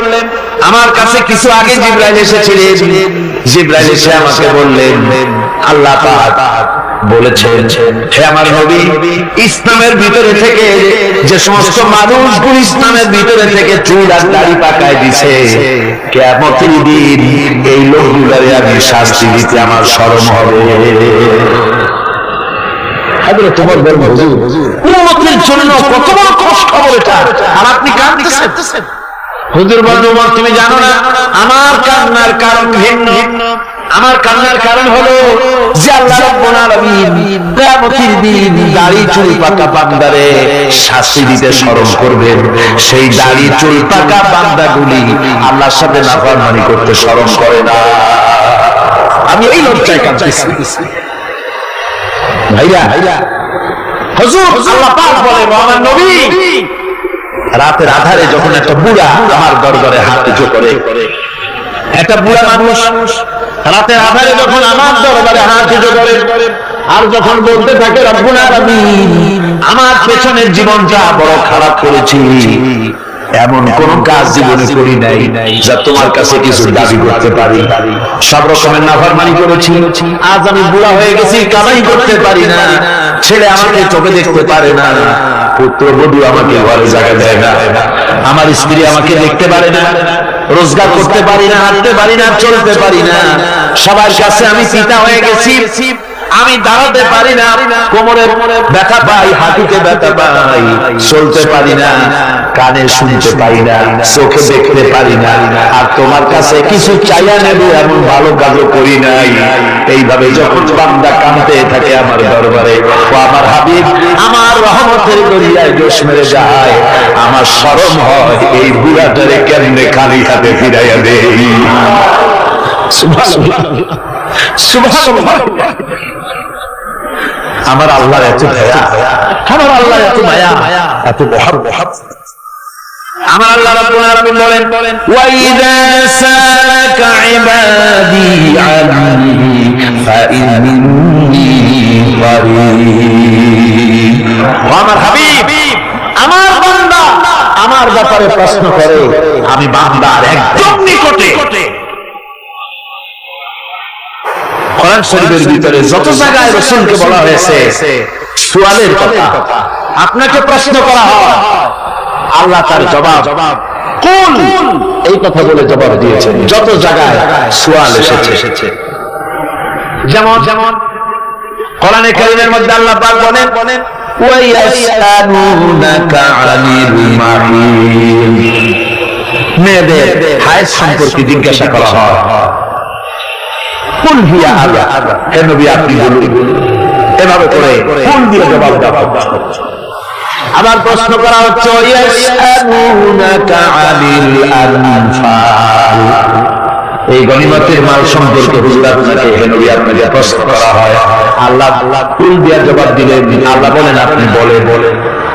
[SPEAKER 2] আমার কাছে কিছু আগে জিবরাইল এসেছিলেন, জিবরাইল এসে আমাকে বললেন, আল্লাহ পাক বলেছেন, হে আমার নবী, ইসলামের ভিতরে থেকে যে সমস্ত মানুষগুলো ইসলামের ভিতরে থেকে চুল আর দাড়ি পাকায় দিছে, কিয়ামতের দিন এই লোকগুলোরে আমি শাস্তি দিতে আমার শরম হবে। হযরত ওমর বলেন হুজুর উম্মতের জন্য কত বড় কষ্ট খবর এটা, আর আপনি কাঁদতেছেন। হুজুর বলেন ওমর তুমি জানো না আমার কান্নার কারণ ভিন্ন। আমার কান্নার কারণ হলো যে আল্লাহ রাব্বুল আলামিন কিয়ামতের দিন দাড়ি চুল পাকা বান্দারে শাস্তি দিতে স্মরণ করবেন। সেই দাড়ি চুল পাকা বান্দাগুলি আল্লাহর সাথে নাফরমানি করতে স্মরণ করে না। আমি এই লজ্জায় কাঁদতেছি। ভাইরা হুজুর আল্লাহ পাক বলেন আমার নবী রাতের আধারে যখন একটা বুড়া আমার দরবারে হাত উঁচু করে, একটা বুড়া মানুষ রাতের আধারে যখন আমার দরবারে হাত উঁচু করে আর যখন বলতে থাকে রব্বুল আলামিন আমার পেছনের জীবনটা বড় খারাপ করেছি, এমন কোন কাজ জীবনে করি নাই যা তোমার কাছে কিছু দাবি করতে পারি, সব রকমের নাফরমানি করেছি, আজ আমি বুড়া হয়ে গেছি, কামাই করতে পারি না, ছেলে আমাকে চোখে দেখতে পারে না, পুত্রবধূ আমাকে ঘরে জায়গা দেয় না, আমার স্ত্রী আমাকে দেখতে পারে না, রোজগার করতে পারি না, হাঁটতে পারি না, চলতে পারি না, সবার কাছে আমি পিতা হয়ে গেছি, আমি দাঁড়াতে পারি না, কোমরে ব্যথা পাই, হাঁটুতে ব্যথা পাই, চলতে পারি না, কানে শুনতে পাই না, চোখে দেখতে পারি না, আর তোমার কাছে কিছু চাইয়া নেব এমন ভালো কাজও করি নাই। এইভাবে যখন বান্দা কাঁদতে থাকে আমার দরবারে, ও আমার হাবিব আমার রহমতের দরিয়ায় জোশ মেরে যায়, আমার শরম হয় এই বুড়াটারে কেমনে খালি হাতে ফিরাইয়া দেই। সুবহানাল্লাহ সুবহানাল্লাহ। আমার আল্লাহর এত দয়া, আমার আল্লাহর এত মায়া, এত মহব্বত। আমার আল্লাহ রাব্বুল আলামিন বলেন ওয়া ইযা সালাকা ইবাদি আন্নী ফাইন্নী কারীব। আমার হাবিব আমার বান্দা আমার ব্যাপারে প্রশ্ন করে, আমি বান্দার একদম নিকটে। কোরআন শরীফের ভিতরে যত জায়গায় রাসূলকে বলা হয়েছে সুয়ালের কথা, আপনাকে প্রশ্ন করা হয়, আল্লাহ তার জবাব কোন এই কথা বলে জবাব দিয়েছেন। যত জায়গায় সুয়াল এসেছে, যেমন কোরআনে কারীমের মধ্যে আল্লাহ পাক বলেন ওয়া ইয়াসআলুনাকা আনিল মাহিদ, মেয়েদের হায়েজ সম্পর্কে জিজ্ঞাসা করা হয়, কুল হিয়া আযা, হে নবী আপনি বলুন, এভাবে করে কোন দিয়ে জবাব দেওয়া। আবার প্রশ্ন করা হচ্ছে ইয়াসআলুনাকা আনিল আনফাল, এই গনিমতের মাল সম্পর্কে হুজুর আপনাকে হে নবী আপনাকে প্রশ্ন করা হয়, আল্লাহ কুল দিয়ে জবাব দিলেন, আল্লাহ বলেন আপনি বলেন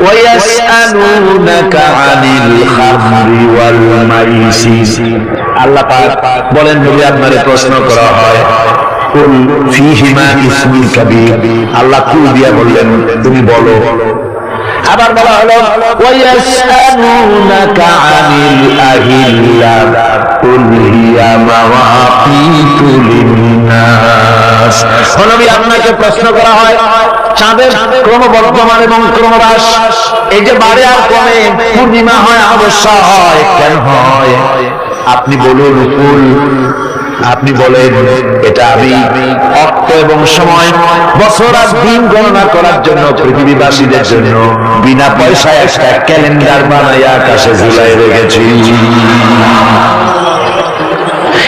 [SPEAKER 2] ওয়ায়াসআলুনাকা আনিল খামরি ওয়াল মাইসির, আল্লাহ পাক বলেন নবী আপনাকে প্রশ্ন করা হয় কুল ফীহিমা ইসমুন কাবীর, আল্লাহ কুল দিয়ে বললেন তুমি বলো। আবার বলা হলো ওয়ায়াসআলুনাকা আনিল আহিল্লা কুল হিয়া মাওয়াকিতু লিন্নাস, নবী আপনাকে প্রশ্ন করা হয় চাঁদের ক্রমবর্ধমান এবং ক্রমহ্রাস, এই যে বাড়ে আর কমে, পূর্ণিমা হয় অমাবস্যা হয়, কেন হয় আপনি বলুন কুল। আপনি বলেন এটা আমি অর্থ এবং সময়, বছর আর দিন গণনা করার জন্য পৃথিবীবাসীদের জন্য বিনা পয়সায় একটা ক্যালেন্ডার বানাইয়া আকাশে ঝুলাই রেখেছি।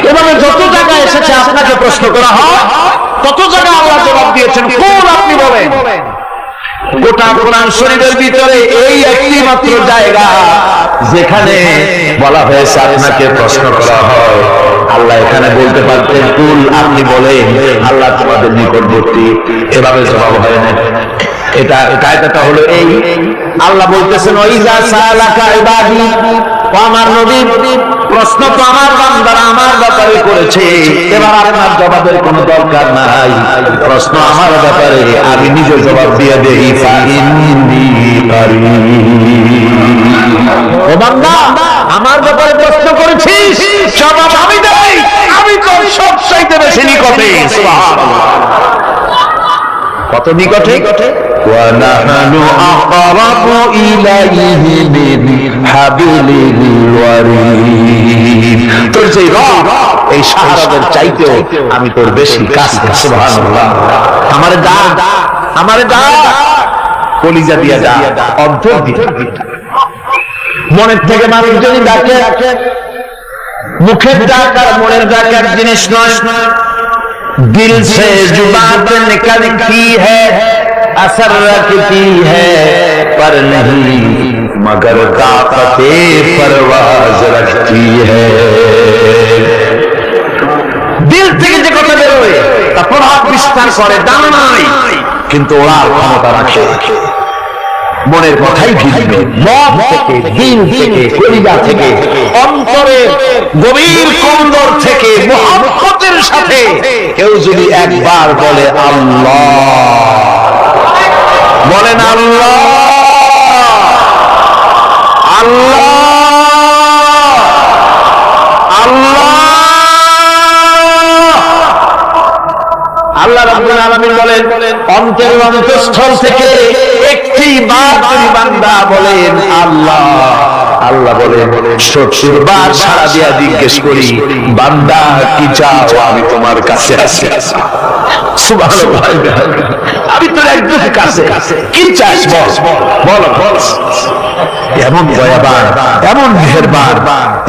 [SPEAKER 2] এভাবে যত জায়গায় এসেছে আপনাকে প্রশ্ন করা হয়, তত জায়গায় আল্লাহ জবাব দিয়েছেন কোন আপনি বলেন। গোটা কোরআন শরীফের ভিতরে এই একটি মাত্র জায়গা যেখানে বলা হয়েছে আপনাকে প্রশ্ন করা হয়, আল্লাহ এখানে বলতে পারতেন কুল আপনি বলেন, আল্লাহ তোমাদের নিকটবর্তী, এভাবে জবাব হয় না। এটা কায়দাটা হলো এই, আল্লাহ বলতেছেন ওয়াইজা সালাকা ইবাদি, ও আমার নবী প্রশ্ন তো আমার বান্দারা আমার ব্যাপারে করেছে, এবার আপনার জবাবের কোনো দরকার নাই, প্রশ্ন আমার ব্যাপারে আমি নিজে জবাব দিয়ে দেই, ফাইন্নী কারীব। ও বান্দা আমার ব্যাপারে প্রশ্ন করেছিস, জবাব আমি দেই, আমি তোর সবচাইতে বেশি নিকটে। সুবহানাল্লাহ, কত নিকটে, ওয়া নাহনু আকরাবু ইলাইহি মিন হাবিলিল ওয়ারিদ, তোর যে রব এই শাহরাদের চাইতেও আমি তোর বেশি কাছে। সুবহানাল্লাহ, আমার আমারে ডাক, কলিজা দিয়া ডাক, অন্তর দিয়া ডাক। মনের থেকে মানুষ যদি ডাকে, মুখের ডাক আর মনের ডাক এক জিনিস নয়। दिल से जुबान पे निकलती है, असर रखती है, पर नहीं मगर ताकते परवाज रखती है। दिल থেকে যে কথা বেরোয় তা প্রভাব বিস্তার করে, দাম নাই, কিন্তু ওড়ার ক্ষমতা রাখে। মনের কথাই ভিন্ন, মন থেকে, দিল থেকে, কলিজা থেকে, অন্তরের গভীর কন্দর থেকে, মুহাব্বতের সাথে কেউ যদি একবার বলে আল্লাহ, বলেন আল্লাহ, আল্লাহ, আল্লাহ, আল্লাহ রাব্বুল আলামিন বলেন অন্তরের অন্তঃস্থল থেকে একটি বার যদি বান্দা বলেন আল্লাহ, আল্লাহ বলেন 70 বার সাড়া দিয়া জিজ্ঞেস করি বান্দা কি চাও, আমি তোমার কাছে আছি। সুবহানাল্লাহ, আমি তোর একদম কাছে, কি চাস বল বল। এমন দয়াবান, এমন মেহেরবান,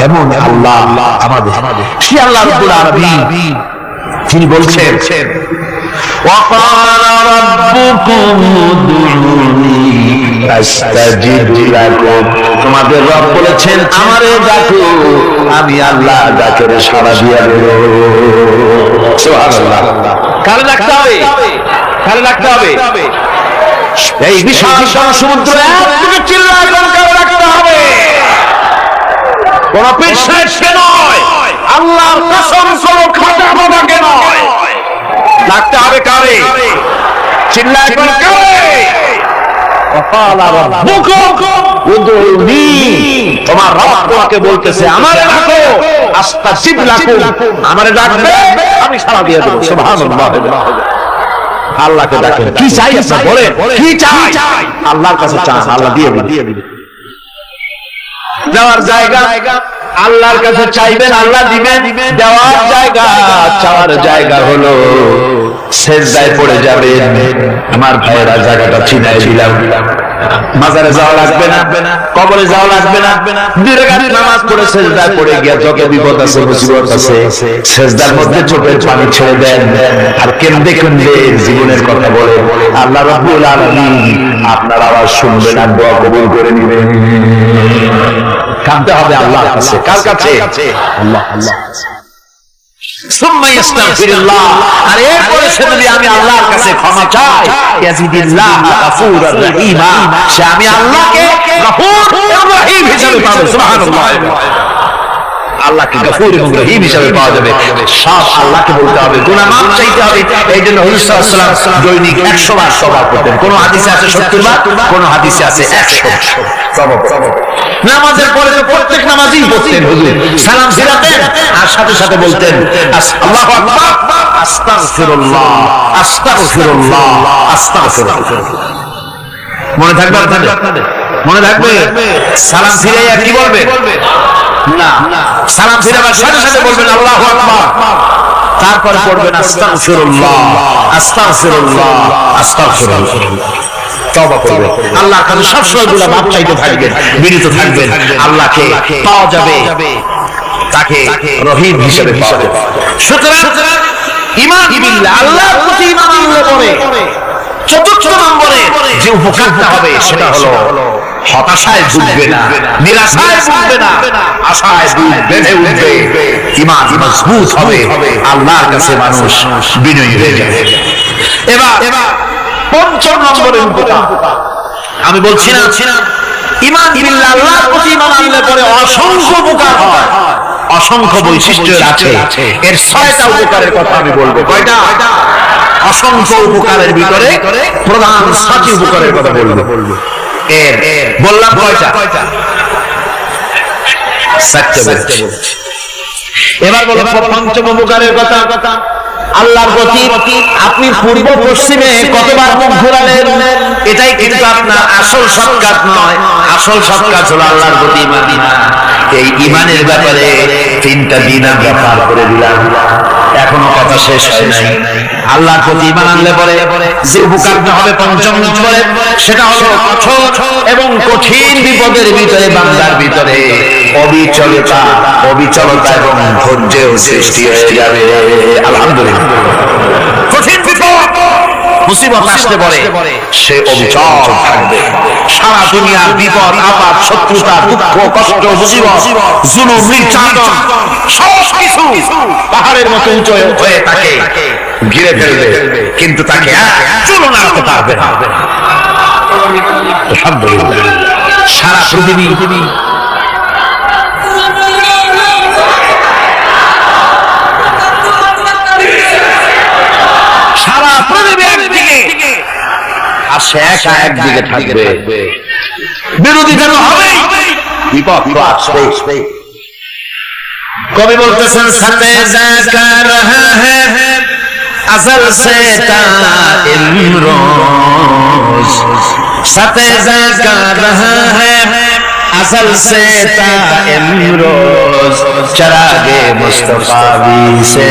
[SPEAKER 2] এমন আল্লাহ আমাদের, সে আল্লাহ রাব্বুল আলামিন তিনি বলছেন وقال ربكم ادعوني استجب لكم, তোমাদের রব বলেছেন আমারে ডাকো, আমি আল্লাহ ডাকের সাড়া দিয়া দেব। সুবহানাল্লাহ, কারে ডাকতে হবে, কারে ডাকতে হবে? এই বিশাল সমুদ্র একদিকে চিল্লায় কোন কারে ডাকতে হবে? কোন পীর সাহেবকে নয়, আল্লাহর কসম করো খাজা বাবাকে নয়, ডাকতে হবে কারে? চিল্লায় কোন কারে? ওয়াকালা রাব্বুকুম উদউনি, তোমার রব তোমাকে বলতেছে আমারে ডাকো, আস্তাজিব লাকুম, আমারে ডাকবে আমি সাড়া দিয়ে দেব। সুবহানাল্লাহ, আল্লাহকে ডাকেন, কি চাই আপনি বলেন, কি চাই? আল্লাহর কাছে চান, আল্লাহ দিয়ে দিবে। যাওয়ার জায়গা আল্লাহর কাছে চাইবেন, আল্লাহ দিবেন। দেওয়ার জায়গা, চাওয়ার জায়গা হলো সেজদায় পড়ে যাবেন। আমার ভাইয়েরা জায়গাটা চিনাই দিলাম, মাজারে যাওয়া লাগবে না, কবরে যাওয়া লাগবে না, 2 রাকাত নামাজ পড়ে সেজদায় পড়ে গিয়া যত বিপদ আছে, মুসিবত আছে, সেজদার মধ্যে চোখের পানি ছেড়ে দেন আর কেঁদে কেঁদে জীবনের কথা বলে আল্লাহ রাব্বুল আলামিন আপনার আওয়াজ শুনবেন আর দোয়া কবুল করে নেবেন। কাঁদতে হবে আল্লাহর কাছে, কার কাছে? আল্লাহ, আল্লাহ। সুম্মা ইস্তাগফিরুল্লাহ, আর এরপরে সে যদি আমি আল্লাহর কাছে ক্ষমা চাই, ইয়াজিদিল্লাহ গফুরুর রহিমা, সে আমি আল্লাহকে গফুর এবং রহিম হিসেবে পাবে। সুবহানাল্লাহ, আল্লাহকে গফুর এবং রহিম হিসেবে পাওয়া যাবে। সব আল্লাহকে বলতে হবে, গুনাহ মাফ চাইতে হবে। এই জন্য হুজুর সাল্লাল্লাহু আলাইহি ওয়াসাল্লাম দৈনিক 100 বার তওবা করতেন। কোন হাদিসে আছে 70 বার, কোন হাদিসে আছে 100 তওবা। নামাজের পরে তো প্রত্যেক নামাজই পড়তেন হুজুর, সালাম ফিরাতেন আর সাথে সাথে বলতেন আল্লাহু আকবার, আস্তাগফিরুল্লাহ, আস্তাগফিরুল্লাহ, আস্তাগফিরুল্লাহ। মনে থাকবে আপনাদের? মনে থাকবে? সালাম ফিরে আর কি বলবেন? না, সালাম ফিরাবার সাথে সাথে বলবেন আল্লাহু আকবার, তারপরে পড়বেন আস্তাগফিরুল্লাহ, আস্তাগফিরুল্লাহ, আস্তাগফিরুল্লাহ। তওবা করবেন, আল্লাহর কাছে সব সময় গুনাহ মাফ চাইতে থাকবেন, বিনীত থাকবেন। আল্লাহকে পাওয়া যাবে, তাকে রহিম হিসেবে পাওয়া যাবে। সুতরাং ঈমান বিল্লাহ, আল্লাহর প্রতি ঈমান আনলে পরে 4 নম্বরে যে উপকারটা হবে সেটা হলো হতাশায় ভুগবে না, নিরাশায় ভুগবে না, আশায় বুক বেঁধে উঠবে, ঈমান মজবুত হবে, আল্লাহর কাছে মানুষ বিনয়ী হয়ে যাবে। এবার 5 নম্বরের উপকার আমি বলছি না, ঈমান বিল্লাহ, আল্লাহর প্রতি ঈমান আনলে পরে অসংখ্য উপকার হয়, অসংখ্য বৈশিষ্ট্য আছে। এর 6টা উপকারের কথা আমি বলবো। কয়টা? অসংখ্য উপকারের ভিতরে প্রধান 6টি উপকারের কথা বলবো। এর বললাম কয়টা? 7টা। এবার বলো 5ম উপকারের কথা। আল্লাহর প্রতি আপনি পূর্ব পশ্চিমে কতবার মুখ ঘোরালেন, এটাই কিন্তু আপনার আসল সৎকাজ নয়। আসল সৎকাজ হলো আল্লাহর প্রতি ঈমান। এই ঈমানের ব্যাপারে 3টা দিন আমরা পার করে দিলাম।
[SPEAKER 1] এখনো কথা শেষ হয় নাই। আল্লাহর প্রতি ঈমান আনলে পরে যে উপকারটা হবে পঞ্চম নম্বরে, সেটা হলো কঠোর এবং কঠিন বিপদের ভিতরে বান্দার ভিতরে অবিচলতা এবং ধৈর্যের সৃষ্টি হয়ে যাবে। আলহামদুলিল্লাহ। কঠিন বিপদ মুসিবত আসতে পারে, সে অবিচল থাকবে। সারা দুনিয়ার বিপদ আপদ, শত্রুতা, দুঃখ, কষ্ট, মুসিবত, জুলুম, নির্যাতন সবকিছু পাহাড়ের মতো উঁচু হয়ে তাকে ঘিরে ফেলবে, কিন্তু তাকে চুলো নাড়াতে পারবে না। আলহামদুলিল্লাহ। সারা পৃথিবী একদিকে আর সে একা একদিকে থাকবে। বিরোধিতা তো হবেই, বিপদ তো আসবে। কবি বলতেছেন সাথে জাকা রহা হ্যায় আসল সে তা ইমরোজ, সাথে জাকা রহা হ্যায় আসল সে তা ইমরোজ, চরাগে মুস্তাফাবি সে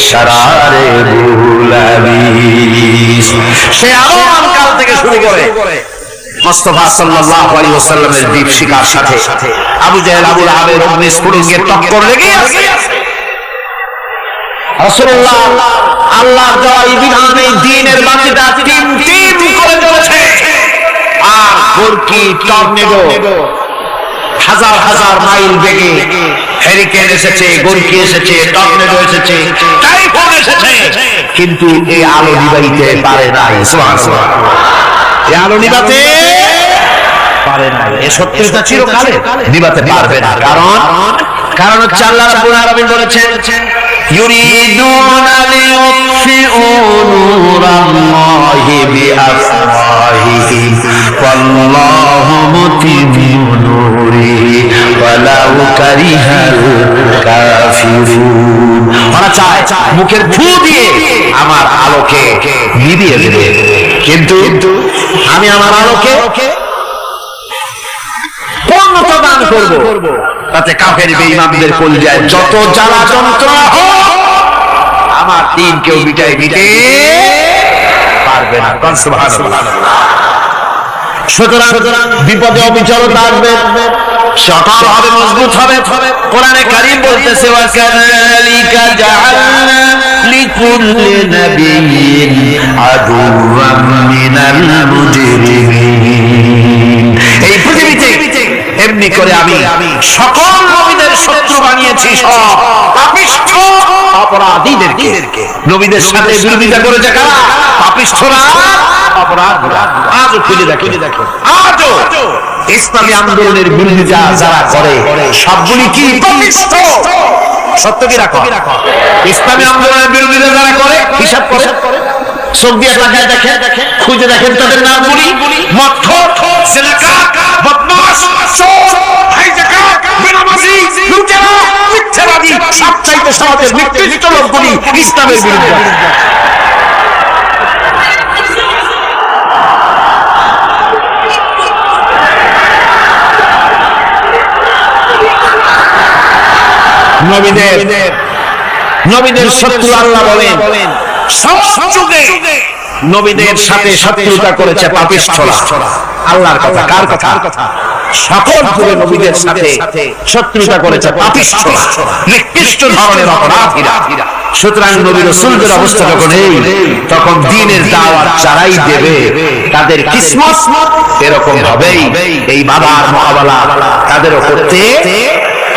[SPEAKER 1] শরারে বুলাবিস। সে আলম কাল থেকে শুরু করে মুস্তাফা সাল্লাল্লাহু আলাইহি ওয়াসাল্লামের দীপ শিখার সাথে আবু জাহেল, আবু লাহাবের অগ্নিস্ফুলিঙ্গের টক্কর লেগে আছে। রাসূলুল্লাহ আল্লাহর দেওয়া এই বিধান, এই দ্বীনের বাতিটা টিম টিম করে জ্বলছে। আর বরকি টর্নেডো হাজার হাজার মাইল বেগে হেরিকেন এসেছে, গর্কি এসেছে, টর্নেডো এসেছে, টাইফুন এসেছে, কিন্তু এই আলো নিভাইতে পারে নাই। সুবহানাল্লাহ। এই আলো নিভাতে পারে না। এই সত্যটা চিরকালে নিভাতে পারবে না। কারণ হচ্ছে আল্লাহ রাব্বুল আলামিন বলেছেন ইউরিদুনা লিউতফিউ নূরাল্লাহি বিআফওয়াহিহিম ওয়াল্লাহু মুতিম্মু নূরিহি ওয়ালাউ কারিহাল কাফিরুন। ওরা চায় মুখের ফু দিয়ে আমার আলোকে নিভিয়ে দেবে, কিন্তু আমি আমার আলোকে পূর্ণতা দান করব। তাতে কাফের বেঈমানদের কলিজায় যত জ্বালা যন্ত্রণা হোক, আমার দ্বীন কেউ মিটাই দিতে পারবে না। সুবহানাল্লাহ। সুতরাং বিপদে অবিচলতা আসবে, সতর্ক হবে, মজবুত হবে। কোরআনে কারীম বলতেছে ওয়াকাযালিকা জাআলনা লিকুল্লি নাবিয়্যিন আদুওয়াম মিনাল মুজরিমিন। এই পৃথিবীতে এমনি করে আমি সকল নবীদের শত্রু বানিয়েছি, সব পাপিষ্ঠ অপরাধীদেরকে। নবীদের সাথে বিরোধিতা করেছে কারা? পাপিষ্ঠরা, অপরাধীরা। আজও খুঁজে দেখে, আজও ইসলামী আন্দোলনের বিরোধিতা যারা করে সবগুলি কি পাপিষ্ঠ? সত্য কি রাখো? ইসলামী আন্দোলনের বিরোধিতা যারা করে হিসাব করে, চোখ দিয়ে তাকায় দেখেন, খুঁজে দেখেন তাদের নামগুলি। মক্খর, সেনাকার, বদমাশ, চোর, হাইজাকার, বেনামাজি, লুটেরা, মিথ্যাবাদী, সবচাইতে সমাজের নিকৃষ্ট লোকগুলি ইসলামের বিরুদ্ধে। নবীদের শত্রু আল্লাহ বলেন সব যুগে নবীদের সাথে শত্রুতা করেছে পাপিষ্ঠরা। আল্লাহর কথা, কার কথা? সকল যুগে নবীদের সাথে শত্রুতা করেছে পাপিষ্ঠরা, নিকৃষ্ট ধরনের অপরাধীরা। সুতরাং নবী রাসূলদের অবস্থা যখন এই, তখন দ্বীনের দাওয়াত যারাই দেবে তাদের কিসমত এরকম হবেই। এই বাবার মোকাবেলা তাদেরও করতে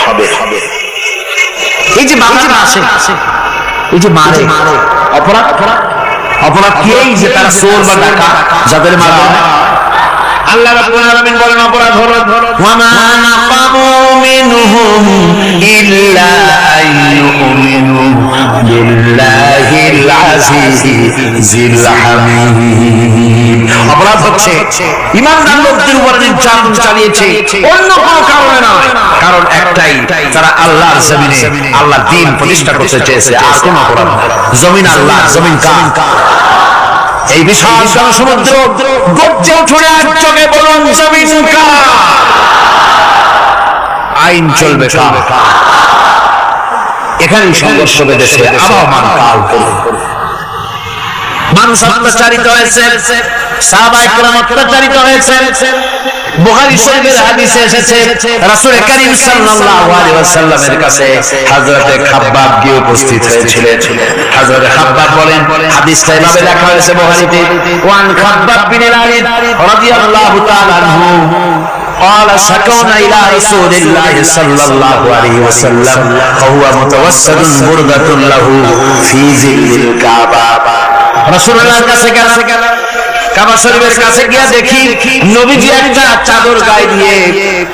[SPEAKER 1] হবে। এই যে বাবারা আসে, এই যে মারে, অপরাধ কি? এই যে তারা চোর বা ডাকাত যাদের মারা হয়, আল্লাহ রাব্বুল আলামিন বলেন অপরাধ হলো ওয়া মা নাকামু মিনহুম ইল্লা আইয়ুমিনু বিল্লাহিল আজিজিল হামিদ। অপরাধ হচ্ছে ঈমানদার লোকদের উপর নির্যাতন চালিয়েছে, অন্য কোনো কারণে নয়। কারণ একটাই, তারা আল্লাহর জমিনে আল্লাহর দ্বীন প্রতিষ্ঠা করতে চেয়েছে। আর কোন অপরাধ না। জমিন আল্লাহ, জমিন কার? এই বিশাল সমুদ্র গর্জে উঠে চোখে বলুন জমিন কার? আইন চলবে কার?
[SPEAKER 2] এখানেই সংঘর্ষ বেঁধেছে আবহমান কাল করে। মানুষ অত্যাচারিত হয়েছে, সাহাবায়ে কেরাম অত্যাচারিত হয়েছে। বুখারী শরীফের হাদিসে এসেছে রাসূল করিম সাল্লাল্লাহু আলাইহি ওয়াসাল্লামের কাছে হযরতে খাব্বাব গিয়ে উপস্থিত হয়েছিলেন। হযরতে খাব্বাব বলেন, হাদিসটা এভাবে লেখা হয়েছে বুখারীতে, ওয়ান খাব্বাব বিন আলিদ রাদিয়াল্লাহু তাআলা আনহু قال شكونا إلى رسول الله صلى الله عليه وسلم وهو متوسد بردة له في ظل الكعبة। রাসূলুল্লাহর কাছে গেল, কাবা শরীফের কাছে গিয়ে দেখি নবীজি একটা চাদর গায়ে দিয়ে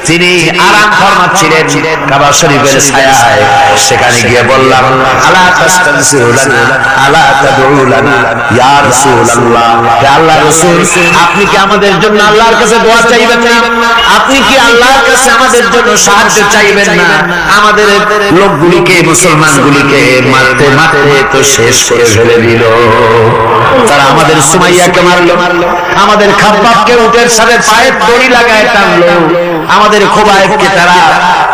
[SPEAKER 2] তিনি আরাম ফরমাচ্ছিলেন কাবা শরীফের ছায়ায়। সেখানে গিয়ে বললাম, আলা তাস্তানসিরু লানা আলা তাদউ লানা ইয়া রাসূলুল্লাহ, হে আল্লাহর রাসূল, আপনি কি আমাদের জন্য আল্লাহর কাছে দোয়া চাইবেন না? আপনি কি আল্লাহর কাছে আমাদের জন্য সাহায্য চাইবেন না? আমাদের লোকগুলিকে, মুসলমানগুলিকে মারতে মারতে তো শেষ করে ফেলে দিল। তারা আমাদের সুমাইয়াকে মারলো, আমাদের খাব্বাবকে উটের সাথে পায়ের দড়ি লাগায় টানলো, আমাদের খোবায়েবকে তারা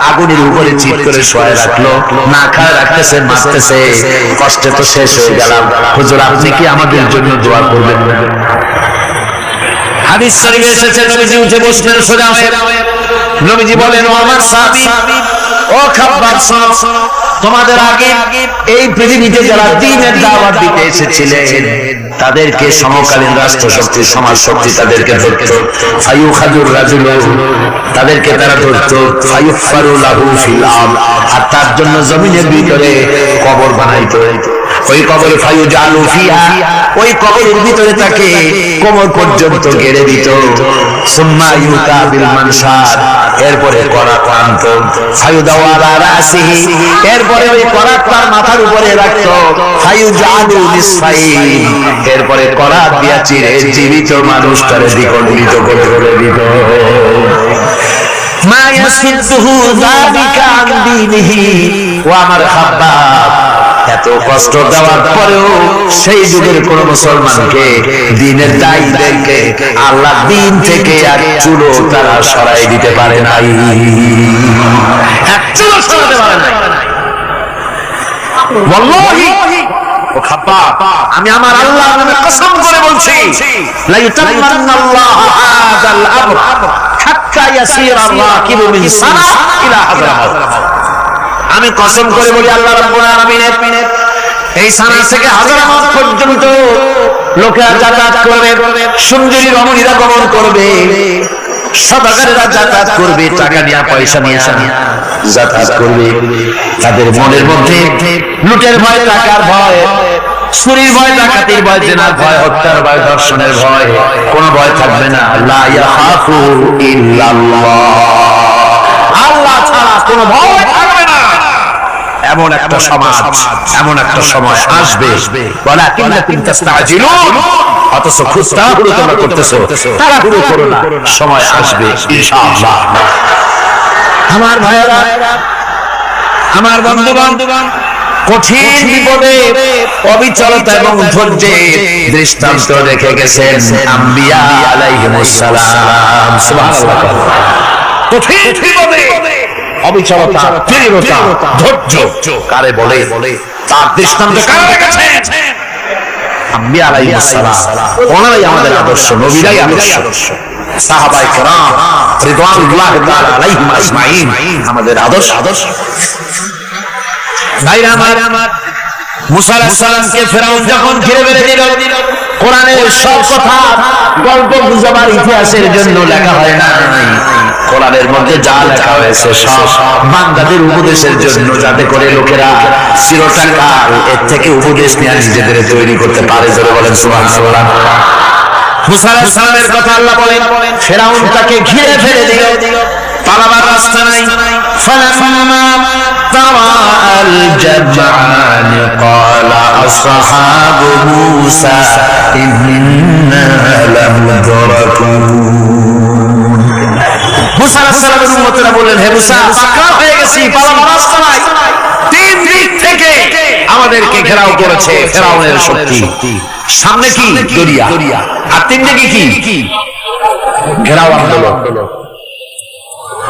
[SPEAKER 2] আগুনের উপরে চিৎ করে শোয়ায় রাখলো, না খায় রাখতেছে, মারতেছে। কষ্টে তো শেষ হয়ে গেলাম, হুজুর আপনি কি আমাদের জন্য দোয়া করবেন না? হাদিস শরীফে এসেছে নবীজি উঠে বসলেন সোজা হয়ে। নবীজি বলেন, ও আমার সাহাবী, ও খাব্বাব, শোনো, তোমাদের আগে এই পৃথিবীতে যারা দ্বীনের দাওয়াত দিতে এসেছিলেন তাদেরকে সমকালীন রাষ্ট্র শক্তি, সমাজ শক্তি তাদেরকে ধরত, ফায়ুখাজুর রাজুল, তাদেরকে তারা ধরত, ফায়ুফারু লাহু ফিল আরদ, আর তার জন্য জমিনের ভিতরে কবর বানাইতো। ওই কবরে ফায়ুজালু ফিহা, ওই কবরের ভিতরে তাকে কোমর পর্যন্ত গেড়ে দিত। সুম্মা ইউতা বিল মানশার, এরপরে করাত আনতো, ফায়ুদাউ আলা রাসিহি, এরপরে ওই করাত তার মাথার উপরে রাখতো, ফায়ুজালু নিসফাইন, এরপরে করাত দিয়া চিরে জীবিত মানুষটারে দ্বিখণ্ডিত করে দিত। মা ইয়াসুদ্দুহু যালিকা আন দীনিহি, ও আমার খাব্বাব, এত কষ্ট দেওয়ার পরেও সেই যুগের কোন মুসলমানকে, দ্বীনের দায়ীদেরকে আল্লাহ দ্বীন থেকে এক চুলো তারা সরাই দিতে পারে নাই, এক চুলো সরাতে পারে নাই। ওয়াল্লাহি, ও খাব্বাব, আমি আমার আল্লাহর নামে কসম করে বলছি, লা ইউতাম্মান্নাল্লাহু হাযাল আমর হাত্তা ইয়াসিরা রাকিবু মিন সানা ইলা হাযরামাত। আমি কসম করে বলি, আল্লাহ রাব্বুল আলামিনের এই সানা থেকে হাযরামাত পর্যন্ত লোকেরা যাতায়াত করবে, সুন্দরী রমণীরা গমন করবে, সদাগরেরা যাতায়াত করবে, টাকা নিয়ে পয়সা নিয়ে যাতায়াত করবে। তাদের মনের মধ্যে লুটের ভয়, টাকার ভয়, চুরির ভয়, ডাকাতির ভয়, জেনার ভয়, হত্যার ভয়, ধর্ষণের ভয়, কোন ভয় থাকবে না। লা ইয়াখাফু ইল্লাল্লাহ, আল্লাহ ছাড়া কোন ভয় থাকবে না। এমন একটা সমাজ, এমন একটা সময় আসবে, ওয়ালাকিন্নাকুম তাস্তাজিলুন, অথচ খুব তাড়াহুড়ো তোমরা করতেছো, তাড়াহুড়ো করো না, সময় আসবে ইনশাআল্লাহ। আমার ভাইয়েরা, আমার বন্ধুগণ, কঠিন বিপদে অবিচলতা এবং ধৈর্যের দৃষ্টান্ত রেখে গেছেন আম্বিয়া আলাইহিমুস সালাম। সুবহানাল্লাহ। কঠিন বিপদে অবিচলতা, দৃঢ়তা, ধৈর্য কারে বলে, তার দৃষ্টান্ত কারা রেখেছেন? আম্বিয়া আলাইহিমুস সালাম। ওনারাই আমাদের আদর্শ, নবীরাই আদর্শ, সাহাবায়ে কেরাম রিদওয়ানুল্লাহি তাআলা আলাইহিম আজমাইন আমাদের আদর্শ। ভাইরা আমার, মুসা আলাইহিস সালামকে ফেরাউন যখন ঘিরে বেঁধে দিল, কোরআনের সব কথা গল্প গুজবার ইতিহাসের জন্য লেখা হয় না, কোরআনের মধ্যে যা লেখা হয়েছে সব বান্দাদের উপদেশের জন্য, যাতে করে লোকেরা চিরকাল এর থেকে উপদেশ নিয়ে নিজেদের তৈরি করতে পারে। জোরে বলেন সুবহানাল্লাহ। মুসা আলাইহিস সালামের কথা আল্লাহ বলেন, ফেরাউন তাকে ঘিরে ফেলে দিল, পালাবার রাস্তা নাই। ফালাম্মা তারাআল জামআন ক্বালা আসহাবু মূসা ইন্না লামুদরাকুন। মুসা আলাইহিস সালামের উম্মতেরা বললেন, হে মুসা, পাকড়াও হয়ে গেছি, পালাবার রাস্তা নাই। তিন দিক থেকে আমাদেরকে ঘেরাও করেছে ফেরাউনের শক্তি। সামনে কি? দরিয়া, আর তিন দিকে কি? ঘেরাও আন্দোলন।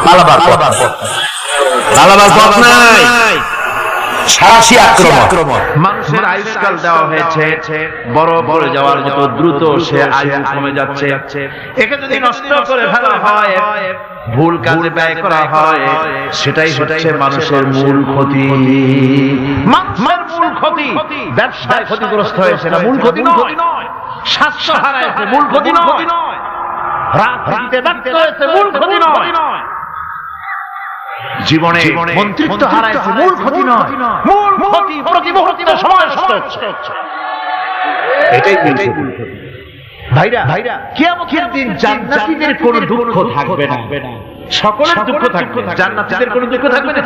[SPEAKER 2] পালাবার পথ নাই। সারাশি আক্রমণ।
[SPEAKER 1] মানুষের আয়ুষ্কাল দেওয়া হয়েছে বড় বড় যাওয়ার মতো দ্রুত সে আয়ু কমে যাচ্ছে। একে যদি নষ্ট করে ফেলা হয়, ভুল কাজে ব্যয় করা হয়, সেটাই হচ্ছে মানুষের মূল ক্ষতি। মানুষের মূল ক্ষতি ব্যবসায় ক্ষতিগ্রস্ত হয়েছে না, মূল ক্ষতি নয়। স্বাস্থ্য হারাইছে, মূল ক্ষতি নয়। রাজনীতিতে ব্যর্থ হয়েছে, মূল ক্ষতি নয়। জীবনে মন্ত্রিত্ব হারাইছে, মূল ক্ষতি নয়। মূল ক্ষতি প্রতি মুহূর্তে সময় নষ্ট হচ্ছে। এটাই মূল ক্ষতি। ভাইরা কিয়ামতের দিন জান্নাতীদের কোনো দুঃখ থাকবে না, সকলের দুঃখ থাকবে, জান্নাতীদের কোনো দুঃখ থাকবে না?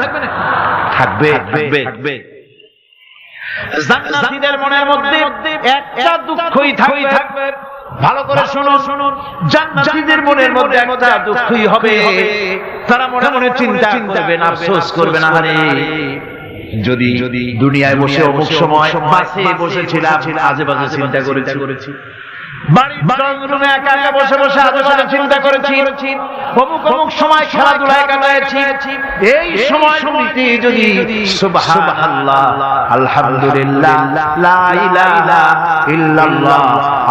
[SPEAKER 1] থাকবে। জান্নাতীদের মনের মধ্যে একটা দুঃখই থাকবে। ভালো করে শুনুন, জান্নাতীদের মনের মধ্যে একটা দুঃখই হবে। তারা মনে মনে চিন্তা করবেন, আফসোস করবেন, আরে যদি দুনিয়ায় বসে অমুক সময় বাসে বসেছিলাম, আজে বাজে চিন্তা করেছি, বাড়ির ড্রয়িং রুমে একা একা বসে বসে আজে বাজে চিন্তা করেছি, অমুক সময় খেলাধুলায় কাটাইছি, এই সময়গুলিতে যদি সুবহানাল্লাহ, আলহামদুলিল্লাহ, লা ইলাহা ইল্লাল্লাহ,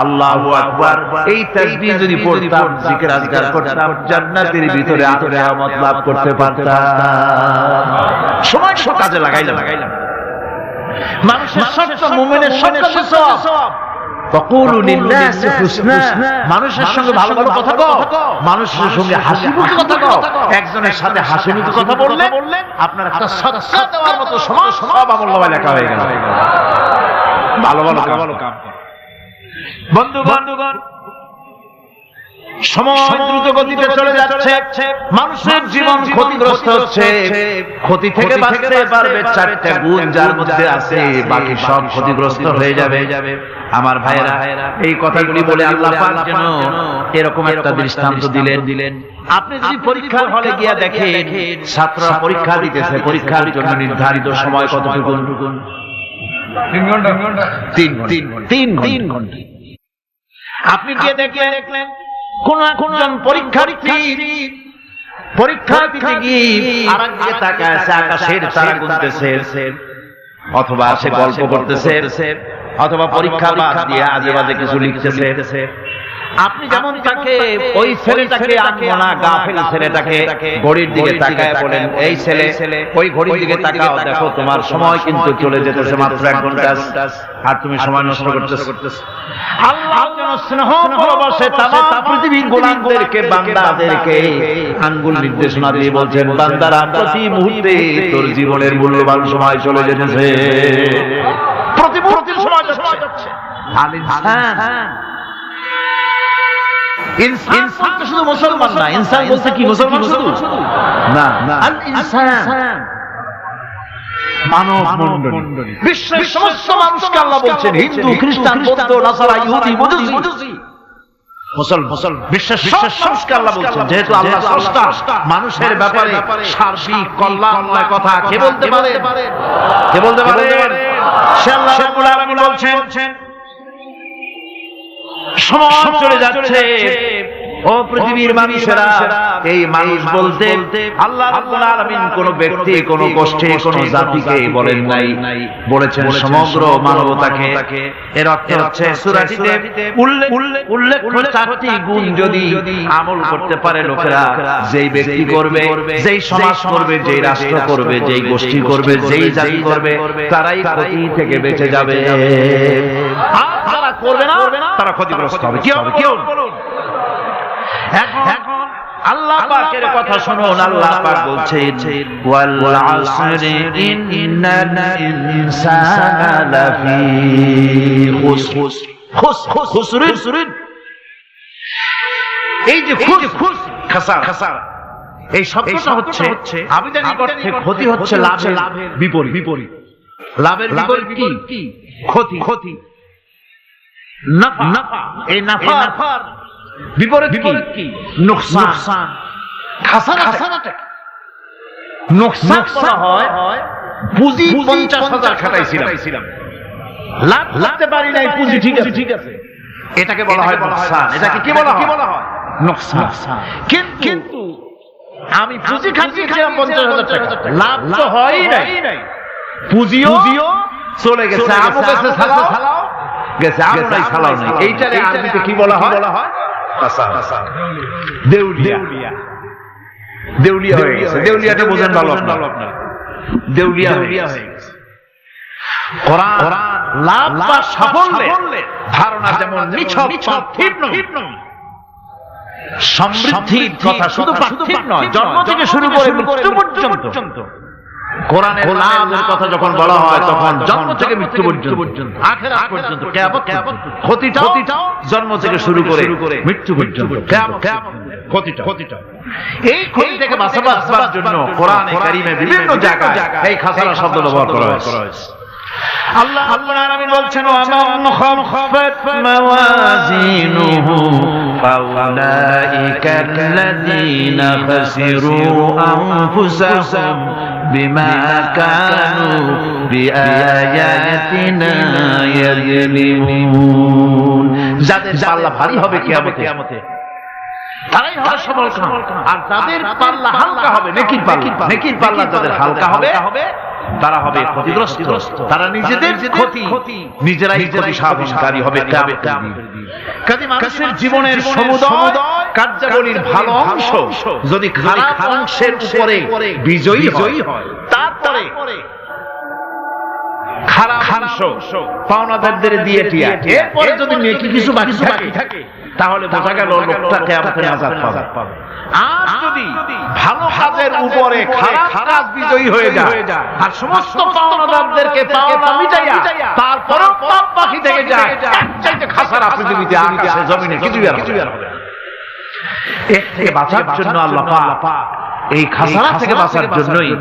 [SPEAKER 1] আল্লাহু আকবার, এই তাসবিহ যদি পড়তাম, জিকির আজকার করতাম, জান্নাতের ভিতরে আরামত লাভ করতে পারতাম। সময় কাজে লাগাইলাম। মানুষের সত্য, মুমিনের সত্য সব। ফাকুলু লিন্নাসি হুসনা, মানুষের সঙ্গে ভালো ভালো কথা কও, মানুষের সঙ্গে হাসি মুখে কথা কও। একজনের সাথে হাসি মুখে কথা বললে আপনার একটা সদকা দেওয়ার মতো সমাজ সব আমলনামায় লেখা হয়ে গেল। ভালো কাম করো। বন্ধুগণ, সময় দ্রুত গতিতে চলে যাচ্ছে, মানুষের জীবন ক্ষতিগ্রস্ত হচ্ছে। ক্ষতি থেকে বাঁচতে পারবে চারটা গুণ, যার মধ্যে আছে বাকি সব ক্ষতিগ্রস্ত হয়ে যাবে। আমার ভাইয়েরা, এই কথাগুলি বলে আল্লাহ পাক যেন এরকম একটা দৃষ্টান্ত দিলেন। আপনি যদি পরীক্ষার হলে গিয়া দেখেন, ছাত্ররা পরীক্ষা দিতেছে, পরীক্ষার জন্য নির্ধারিত সময় কতটুকু? 3 ঘন্টা। আপনি গিয়ে দেখলেন কোন একজন পরীক্ষার্থী পরীক্ষা দিতে গিয়ে আরেকদিকে তাকায় আছে, আকাশের তারা গুনতেছে, অথবা সে গল্প করতেছে, অথবা পরীক্ষা বাদ দিয়ে আজে বাজে কিছু লিখতেছে। আপনি যেমন তাকে, ওই ছেলেটাকে আনমনা গাফেল ছেলেটাকে ঘড়ির দিকে তাকায় বলেন, এই ছেলে ওই ঘড়ির দিকে তাকাও, দেখো তোমার সময় কিন্তু চলে যেতেছে মাত্র 1 ঘন্টা, আর তুমি সময় নষ্ট করতেছো। আল্লাহ যেন স্নেহ ভালোবাসে তামাম পৃথিবীর গোলামদেরকে, বান্দাদেরকে আঙ্গুল নির্দেশনা দিয়ে বলছেন, বান্দারা প্রতি মুহূর্তে তোর জীবনের মূল্যবান সময় চলে যেতেছে, প্রতি মুহূর্তে সময় যাচ্ছে। ইনসান বলতে শুধু মুসলমান না, ইনসান বলতে কি মুসলমান শুধু না, আল ইনসান মানব মণ্ডলী, বিশ্বের সমস্ত মানুষকে আল্লাহ বলছেন, হিন্দু, খ্রিস্টান, বৌদ্ধ, নাসারা, ইহুদি, মজুসি, মুসলমান, বিশ্বের সব মানুষকে আল্লাহ বলছেন, যেহেতু আল্লাহ স্রষ্টা, মানুষের ব্যাপারে সার্বিক কল্যাণময় কথা কে বলতে পারে? সে আল্লাহ রাব্বুল আলামিন বলছেন, সময় চলে যাচ্ছে, ও পৃথিবীর মানুষেরা, এই মানুষ বলতে আল্লাহ রাব্বুল আলামিন কোন ব্যক্তি, কোন গোষ্ঠী, কোন জাতিকে বলেন নাই, বলেছেন সমগ্র মানবতাকে। এর অর্থ হচ্ছে সূরাটিতে উল্লেখ 4টি গুণ যদি আমল করতে পারে লোকেরা, যেই ব্যক্তি করবে, যেই সমাজ করবে, যেই রাষ্ট্র করবে, যেই গোষ্ঠী করবে, যেই জাতি করবে, তারাই ক্ষতি থেকে বেঁচে যাবে। আর যারা করবে না তারা ক্ষতিগ্রস্ত হবে। কি হবে? এখন আল্লাহ পাকের কথা শুনুন, আল্লাহ পাক বলছেন, ওয়াল আসরি ইন্নাল ইনসানা লাফি খুসর। এই যে খাসারা, এই শব্দটা হচ্ছে আবিধানিক অর্থে ক্ষতি, হচ্ছে লাভের বিপরীত। লাভের বিপরীত কি? ক্ষতি। নাফা, এই নাফার বিপরীত কি? নুকসান। খাসারাটা নুকসান বলা হয় পুঁজি 50,000 খাটাইছিলাম, লাভ করতে পারি নাই, পুঁজি ঠিক আছে, এটাকে বলা হয় নুকসান। এটাকে কি বলা হয়? নুকসান। কিন্তু আমি পুঁজি খাটিয়েছিলাম 50,000 টাকা, লাভ তো হয়ই নাই, পুঁজিও চলে গেছে, আমও গেছে সালাও গেছে, আমও নাই সালাও নাই। এইটারে আরবিতে কি বলা হয়? দেউলিয়া। দেউলিয়া হয়ে গেছে। দেউলিয়াটা বোঝেন ভালো আপনারা, দেউলিয়া হয়ে গেছে। কোরআন লাভ বা সাফল্যের ধারণা যেমন নিছক পার্থিব নয়, সমৃদ্ধির কথা শুধু পার্থিব নয়, জন্ম থেকে শুরু করে মৃত্যু পর্যন্ত কোরআনের লাভের কথা যখন বলা হয় তখন জন্ম থেকে মৃত্যু পর্যন্ত, আখিরাত পর্যন্ত, কিয়ামত পর্যন্ত, ক্ষতিটাও জন্ম থেকে শুরু করে মৃত্যু পর্যন্ত, কিয়ামত ক্ষতিটা। এই ক্ষতি থেকে বাঁচাবার জন্য কোরআনে কারিমে বিভিন্ন জায়গায় এই খাসারা শব্দ ব্যবহার করা হয়েছে। আল্লাহ রাব্বুল আলামিন বলছেন, ওয়া মান খাফাত মাওয়াজিনুহু ফাউলাইকা আল্লাযীনা খাসিরু আনফুসাহুম বিমা কানু বিআয়াতিনা ইয়াযলিমুন। যাদের পাল্লা ভারী হবে কিয়ামতে তারাই হবে সফল, আর যাদের পাল্লা হালকা হবে, নেকির পাল্লা যাদের হালকা হবে তারা হবে ক্ষতিগ্রস্ত। তারা নিজেদের ক্ষতি নিজেরাই ক্ষতি সাধনকারী হবে কিয়ামতের দিন। কাজে মানুষের জীবনের সমুদয় কার্যাবলীর ভালো অংশ যদি খারাপ অংশের উপরে বিজয়ী হয়, তারপরে খারাপ অংশ পাওনাদারদের দিয়ে টিয়া, এরপরে যদি নেকি কিছু বাকি থাকে তাহলে বোঝা গেল লোকটা কিয়ামতে নাজাত পাবে। আর যদি ভালো কাজের উপরে খারাপ কাজ বিজয়ী হয়ে যায় আর সমস্ত পাওনাদারদেরকে পাওনা মিটাইয়া তারপরেও পাপ বাকি থেকে যায়, চাইতে খাসারা পৃথিবীতে আকাশে জমিনে কিছু আর হবে না। এর থেকে বাঁচার জন্য আল্লাহ পাক এই খাসারা থেকে বাঁচার জন্যই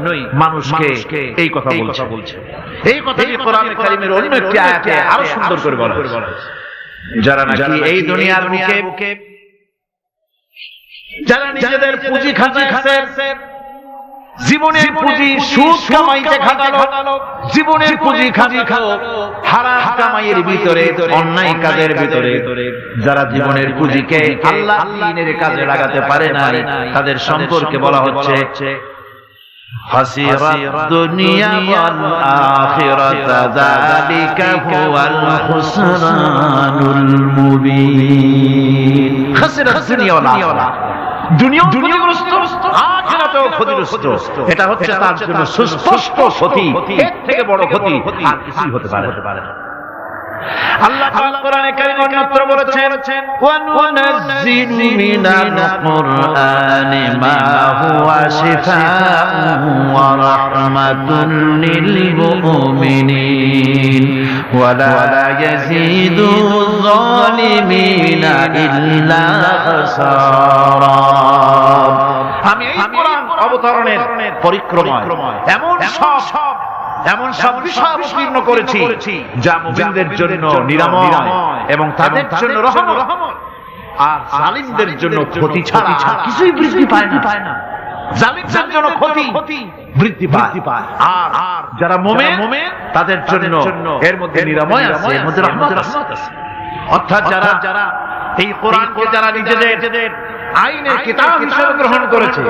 [SPEAKER 1] মানুষকে এই কথা বলছে। এই কথাটি কোরআনে কারীমের অন্য একটি আয়াতে আরো সুন্দর করে বলা হয়েছে। যারা নাকি এই দুনিয়ার মুখে যারা নিজেদের পুঁজি খাটাচ্ছে, জীবনের পুঁজি সুদ কামাইতে খাটালো, জীবনের পুঁজি খাটালো হারাম কামাইয়ের ভিতরে, অন্যায় কাজের ভিতরে, যারা জীবনের পুঁজিকে আল্লাহর দ্বীনের কাজে লাগাতে পারে না, তাদের সম্পর্কে বলা হচ্ছে খাসিরাত দুনিয়া ওয়াল আখিরাতা যালিকা হুয়াল খুসরানুল মুবিন। খাসিরাত দুনিয়া ওয়াল আখিরাত, দুনিয়াগ্রস্ত, আখিরাতেও ক্ষতিগ্রস্ত। এটা হচ্ছে তার জন্য সুস্পষ্ট ক্ষতি, এর থেকে বড় ক্ষতি আর কিছুই হতে পারে না। আল্লাহ পাক কোরআনে কারীমে অন্যত্র বলেছেন, ওয়া নুনাজ্জিলু মিনাল কুরআনি মা হুয়া শিফাউন ওয়া রাহমাতুন লিল মুমিনিন ওয়া লা ইয়াজিদু যালিমিনা ইল্লা খাসারা। আমি এই কোরআন অবতরণের পরিক্রমায় এমন সব বিষয় অবতীর্ণ করেছি যা মুমিনদের জন্য নিরাময় এবং তাদের জন্য রহমত, আর জালিমদের জন্য ক্ষতি ছাড়া কিছুই বৃদ্ধি পায় না। জালিমদের জন্য ক্ষতি বৃদ্ধি পায়, আর যারা মুমিন তাদের জন্য এর মধ্যে নিরাময় আছে, এর মধ্যে রহমত আছে। অর্থাৎ যারা এই কোরআনকে যারা নিজেদের আইনের কিতাব হিসেবে গ্রহণ করেছে,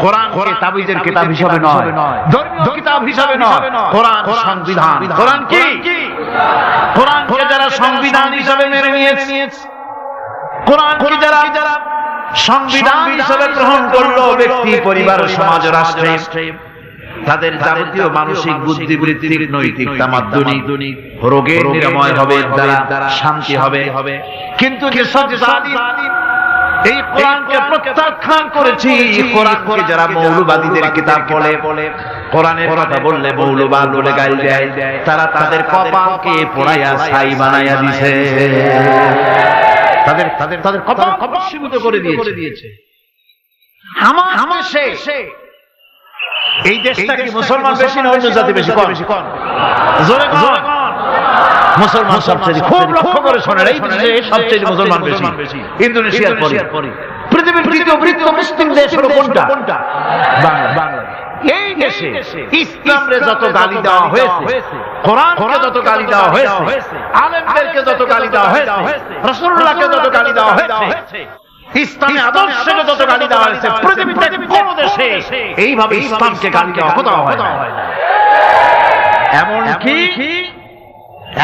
[SPEAKER 1] কোরআনকে তাবিজের কিতাব হিসেবে নয়, ধর্মীয় কিতাব হিসেবে নয়, কোরআন সংবিধান। কোরআন কি? কোরআনকে যারা সংবিধান হিসেবে মেনে নিয়েছে, কোরআনকে যারা সংবিধান হিসেবে গ্রহণ করলো, ব্যক্তি, পরিবার, সমাজ, রাষ্ট্রে তাদের যাবতীয় মানসিক, বুদ্ধিবৃত্তিক, নৈতিক, তামাদ্দুনিক রোগের নিরাময় হবে, দ্বারা শান্তি হবে। কিন্তু যেসব জালিম এই কোরআনকে প্রত্যাখ্যান করেছি, কোরআনকে যারা মৌলবাদীদের কিতাব বলে, কোরআনের কথা বললে মৌলবাদ বলে গালি দেয়, তারা তাদের কপালকে পোড়াইয়া ছাই বানাইয়া দিছে, তাদের কপাল ভস্মীভূত করে দিয়েছে। আমার এই দেশটা কি মুসলমান বেশি না অন্য জাতি বেশি? কোন জোরে কোন? মুসলমান সবচেয়ে, খুব লক্ষ্য করে শোনেন, এই দেশে সবচেয়ে মুসলমান বেশি, ইন্দোনেশিয়ার পরে। পৃথিবীর তৃতীয় বৃহত্তম মুসলিম দেশ হলো কোনটা? বাংলাদেশ। এই দেশে ইসলামরে যত গালি দেওয়া হয়েছে, কোরআনকে যত গালি দেওয়া হয়েছে, আলেমদেরকে যত গালি দেওয়া হয়েছে, রাসূলুল্লাহকে যত গালি দেওয়া হয়েছে, ইসলামী আদর্শকে যত গালি দেওয়া হয়েছে, পৃথিবীতে কোন দেশে এইভাবে ইসলামকে গালি দেওয়া কোথাও হয় না। এমনকি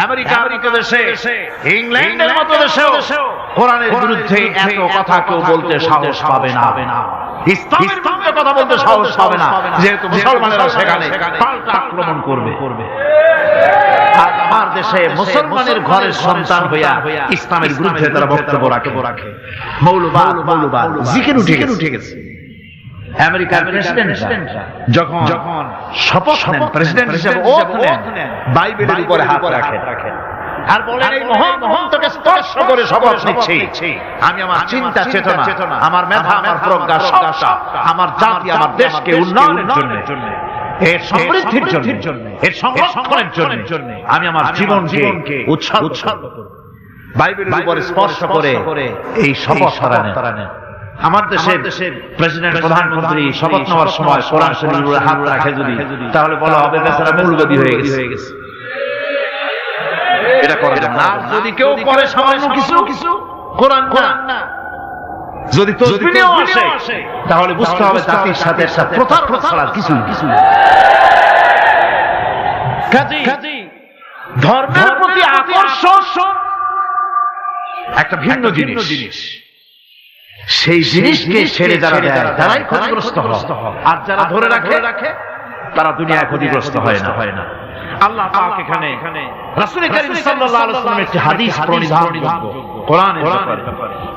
[SPEAKER 1] আমেরিকার মতো দেশে, ইংল্যান্ডের মতো দেশেও কোরআনের বিরুদ্ধে এত কথা কেউ বলতে সাহস পাবে না। ইসলামের বিরুদ্ধে কথা বলতে সাহস পাবে না, যেহেতু মুসলমানেরা সেখানে পাল্টা আক্রমণ করবে। আর আমার দেশে মুসলমানের ঘরের সন্তান হইয়া ইসলামের বিরুদ্ধে তারা বক্তব্য রাখে। মৌলবাদ জিকির উঠে গেছে। আমেরিকার প্রেসিডেন্ট যখন শপথ নেন, প্রেসিডেন্ট হিসেবে ওথ নেন, বাইবেলের উপরে হাত রাখেন আর বলেন, এই মহান গ্রন্থকে স্পর্শ করে শপথ নিচ্ছি, আমি আমার চিন্তা চেতনা, আমার মেধা, আমার প্রজ্ঞা, সবটা আমার জাতি, আমার দেশকে উন্নয়নের জন্য, এর সমৃদ্ধির জন্য, এর সংরক্ষণের জন্য আমি আমার জীবনকে উৎসর্গ করব। বাইবেলের উপরে স্পর্শ করে এই শপথ তারা নেন। আমার দেশের প্রেসিডেন্ট, প্রধানমন্ত্রী শপথ নেওয়ার সময় কোরআন শরীফের উপরে হাত রাখে যদি, তাহলে বলা হবে বেচারা মৌলবাদী হয়ে গেছে। এটা করে না। যদি কেউ করে সামান্য কিছু কোরআন না, যদি তসবিহও আসে, তাহলে বুঝতে হবে জাতির সাথে প্রতারণা ছাড়া কিছু। কাজেই ধর্মের প্রতি আকর্ষণ একটা ভিন্ন জিনিস। সেই জিনিসকে ছেড়ে যারা দেয় তারাই ক্ষতিগ্রস্ত হয়, আর যারা ধরে রাখে তারা দুনিয়ায় ক্ষতিগ্রস্ত হয় না। আল্লাহ পাক এখানে রাসূল কারীম সাল্লাল্লাহু আলাইহি ওয়াসাল্লামের একটি হাদিস প্রণিধান কোরআনের ব্যাপারে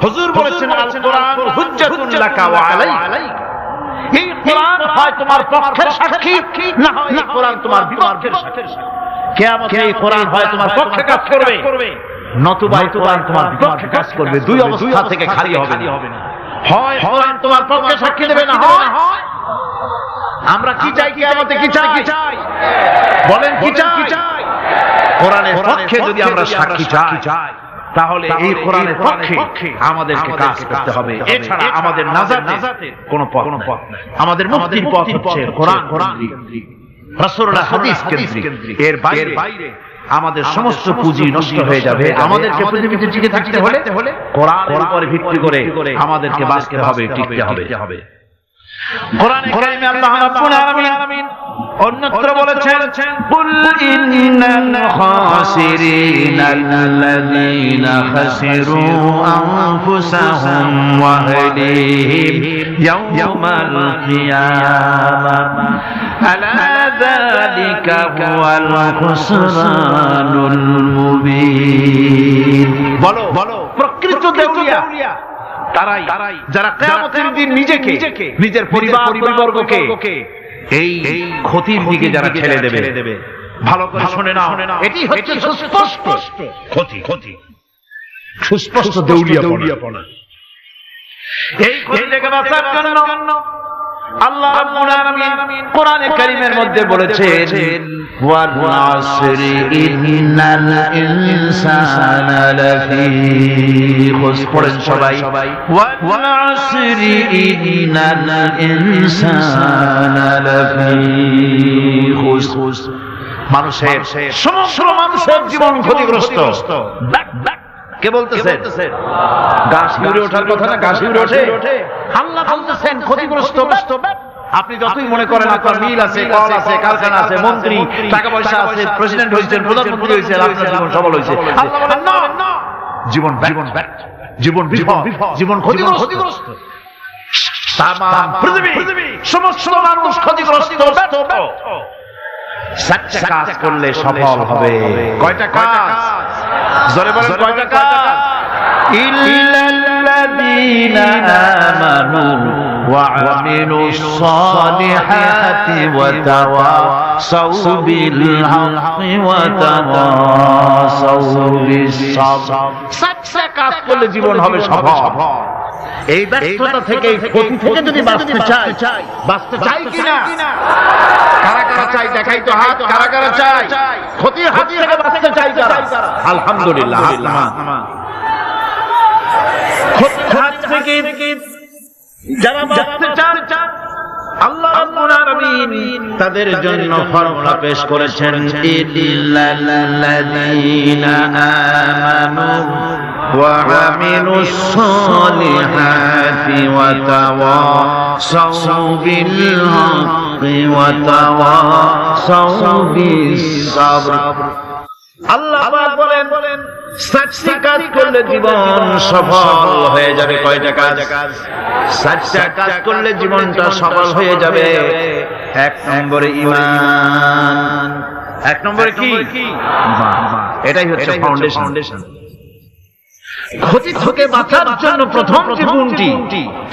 [SPEAKER 1] হুজুর বলেছেন, আল কোরআন হুজ্জাতুন লাকা ওয়া আলাইক। এই কোরআন হয় তোমার পক্ষের সাক্ষী, না হয় এই কোরআন তোমার বিপক্ষের সাক্ষী। কিয়ামতে এই কোরআন হয় তোমার পক্ষে কাজ করবে, নতুবা কোরআন তোমার বিপক্ষে কাজ করবে। দুই অবস্থা থেকে খালি হবে না। হয় কোরআন তোমার পক্ষে সাক্ষী দেবে, না হয় আমরা কি চাই, কিয়ামতে কি চাই বলেন, কি চাই? কোরআনের পক্ষে যদি আমরা সাক্ষী চাই, তাহলে এই কোরআনের পক্ষে আমাদেরকে কাজ করতে হবে। এছাড়া আমাদের নাজাতের কোনো পথ নাই। আমাদের মুক্তির পথ হচ্ছে কোরআন। রাসূলুল্লাহ হাদিস কেন্দ্রিক। এর বাইরে আমাদের সমস্ত পুঁজি নষ্ট হয়ে যাবে। আমাদেরকে পৃথিবীতে টিকে থাকতে হলে কোরআনের উপর ভিত্তি করে আমাদেরকে বাঁচতে হবে, টিকতে হবে। কোরআনে কারিমে আল্লাহ রাব্বুল আলামিন অন্যত্র বলেছেন, কুল ইন্নাল খাসিরিনাল্লাযীনা খাসিরু আনফুসাহুম ওয়া আহলিহিম ইয়াওমাল কিয়ামাহ আলা যালিকা হুয়াল খুসরানুল মুবিন। বলো প্রকৃত দেউলিয়া তারাই যারা কিয়ামতের দিন নিজেকে, নিজের পরিবারবর্গকে এই ক্ষতির দিকে যারা ঠেলে দেবে। ভালো করে শুনে নাও, এটি হচ্ছে সুস্পষ্ট ক্ষতি, সুস্পষ্ট দেউলিয়াপনা। এই ক্ষতি থেকে বাঁচার জন্য আল্লাহ রাব্বুল আলামিন কোরআনে কারীমের মধ্যে বলেছেন, ওয়াল আসরি ইন্নাল ইনসানা লাফি খুসর। পড়েন সবাই, ওয়াল আসরি ইন্নাল ইনসানা লাফি খুসর। সমস্ত মানুষের জীবন ক্ষতিগ্রস্ত। কে বলতেছেন? গাছ উড়ে ওঠার কথা না, গাছ উড়ে ওঠে। আল্লাহ বলতেছেন ক্ষতিগ্রস্ত। আপনি যতই মনে করেন আপনার মিল আছে, কল আছে, কারখানা আছে, মন্ত্রী, টাকা পয়সা আছে, প্রেসিডেন্ট হয়েছেন, প্রধানমন্ত্রী হয়েছেন, আপনার জীবন সফল হয়েছে, আল্লাহ বলেন না, জীবন ব্যর্থ, জীবন বিফল, জীবন ক্ষতিগ্রস্ত। তামাম পৃথিবী সমস্ত মানুষ ক্ষতিগ্রস্ত, ব্যর্থ। সাতটা কাজ করলে সফল হবে। কয়টা কাজ? জোরে বলেন, কয়টা কাজ? ইল্লাল্লাযীনা আমানু ওয়া আমিলুস সালিহাতি ওয়া তাওয়াসাউ বিল হাক্কি ওয়া তাওয়াসাউ বিস সাবর। সাতটা কাজ করলে জীবন হবে সফল। এই ব্যর্থতা থেকে, ক্ষতি থেকে যদি বাঁচতে চাই কিনা? কারা চাই দেখাই তো হাত। কারা চাই? ক্ষতির হাত থেকে বাঁচতে চাই কারা? আলহামদুলিল্লাহ। ক্ষতির হাত থেকে যারা বাঁচতে চান, আল্লাহ রাব্বুল আলামিন তাদের জন্য ফর্মুলা পেশ করেছেন, ইল্লাল্লাযীনা আমানু وعملوا الصالحات وتواصوا بالحق وتواصوا بالصبر আল্লাহ পাক বলেন সাতটি কাজ করলে জীবন সফল হয়ে যাবে। কয়টা কাজ? সাতটা কাজ করলে জীবনটা সফল হয়ে যাবে। এক নম্বরে ঈমান। এক নম্বরে কি? ঈমান। এটাই হচ্ছে ফাউন্ডেশন। ক্ষতি থেকে বাঁচার জন্য প্রথম যে গুণটি,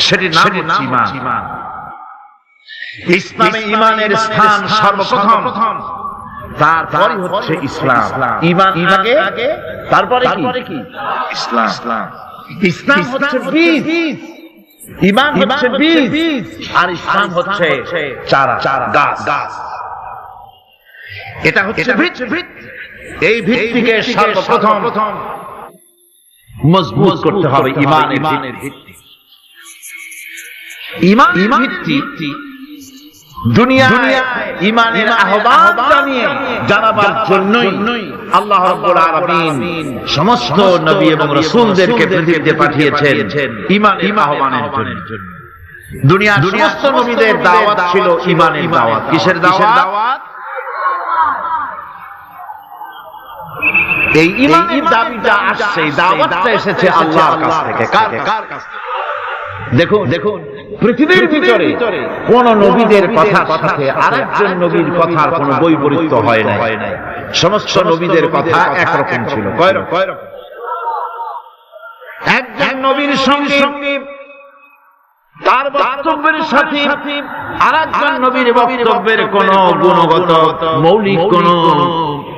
[SPEAKER 1] সেটির নাম হচ্ছে ঈমান। ইসলামে ঈমানের স্থান সর্বপ্রথম, তারপরে হচ্ছে ইসলাম। ঈমান আগে, তারপরে কি? ইসলাম। ইসলাম হচ্ছে বীজ, ঈমান হচ্ছে বীজ, আর ইসলাম হচ্ছে চারা, গাছ। এটা হচ্ছে ভিত। এই ভিত্তিকে সর্বপ্রথম মজবুত করতে হবে। ঈমানের ভিত্তি, ঈমানের ভিত্তি দুনিয়ায় ঈমানের আহ্বান জানাবার জন্যই আল্লাহ রাব্বুল আলামিন সমস্ত নবী এবং রাসূলদেরকে পৃথিবীতে পাঠিয়েছেন ঈমানের আহ্বানের জন্য। দুনিয়ার সমস্ত নবীদের দাওয়াত ছিল ঈমানের দাওয়াত। কিসের দাওয়াত? এই ঈমানের দাবিটা আসছে, দাওয়াতটা এসেছে আল্লাহর কাছ থেকে। কার কাছ থেকে? দেখুন পৃথিবীর ভিতরে কোন নবীদের কথার সাথে আরেকজন নবীর কথার কোন বৈপরীত্য হয় না। সমস্ত নবীদের কথা একরকম ছিল। কয় রকম? একজন নবীর সঙ্গে তার বক্তব্যের সাথে আরেকজন নবীর বক্তব্যের কোন গুণগত মৌলিক কোন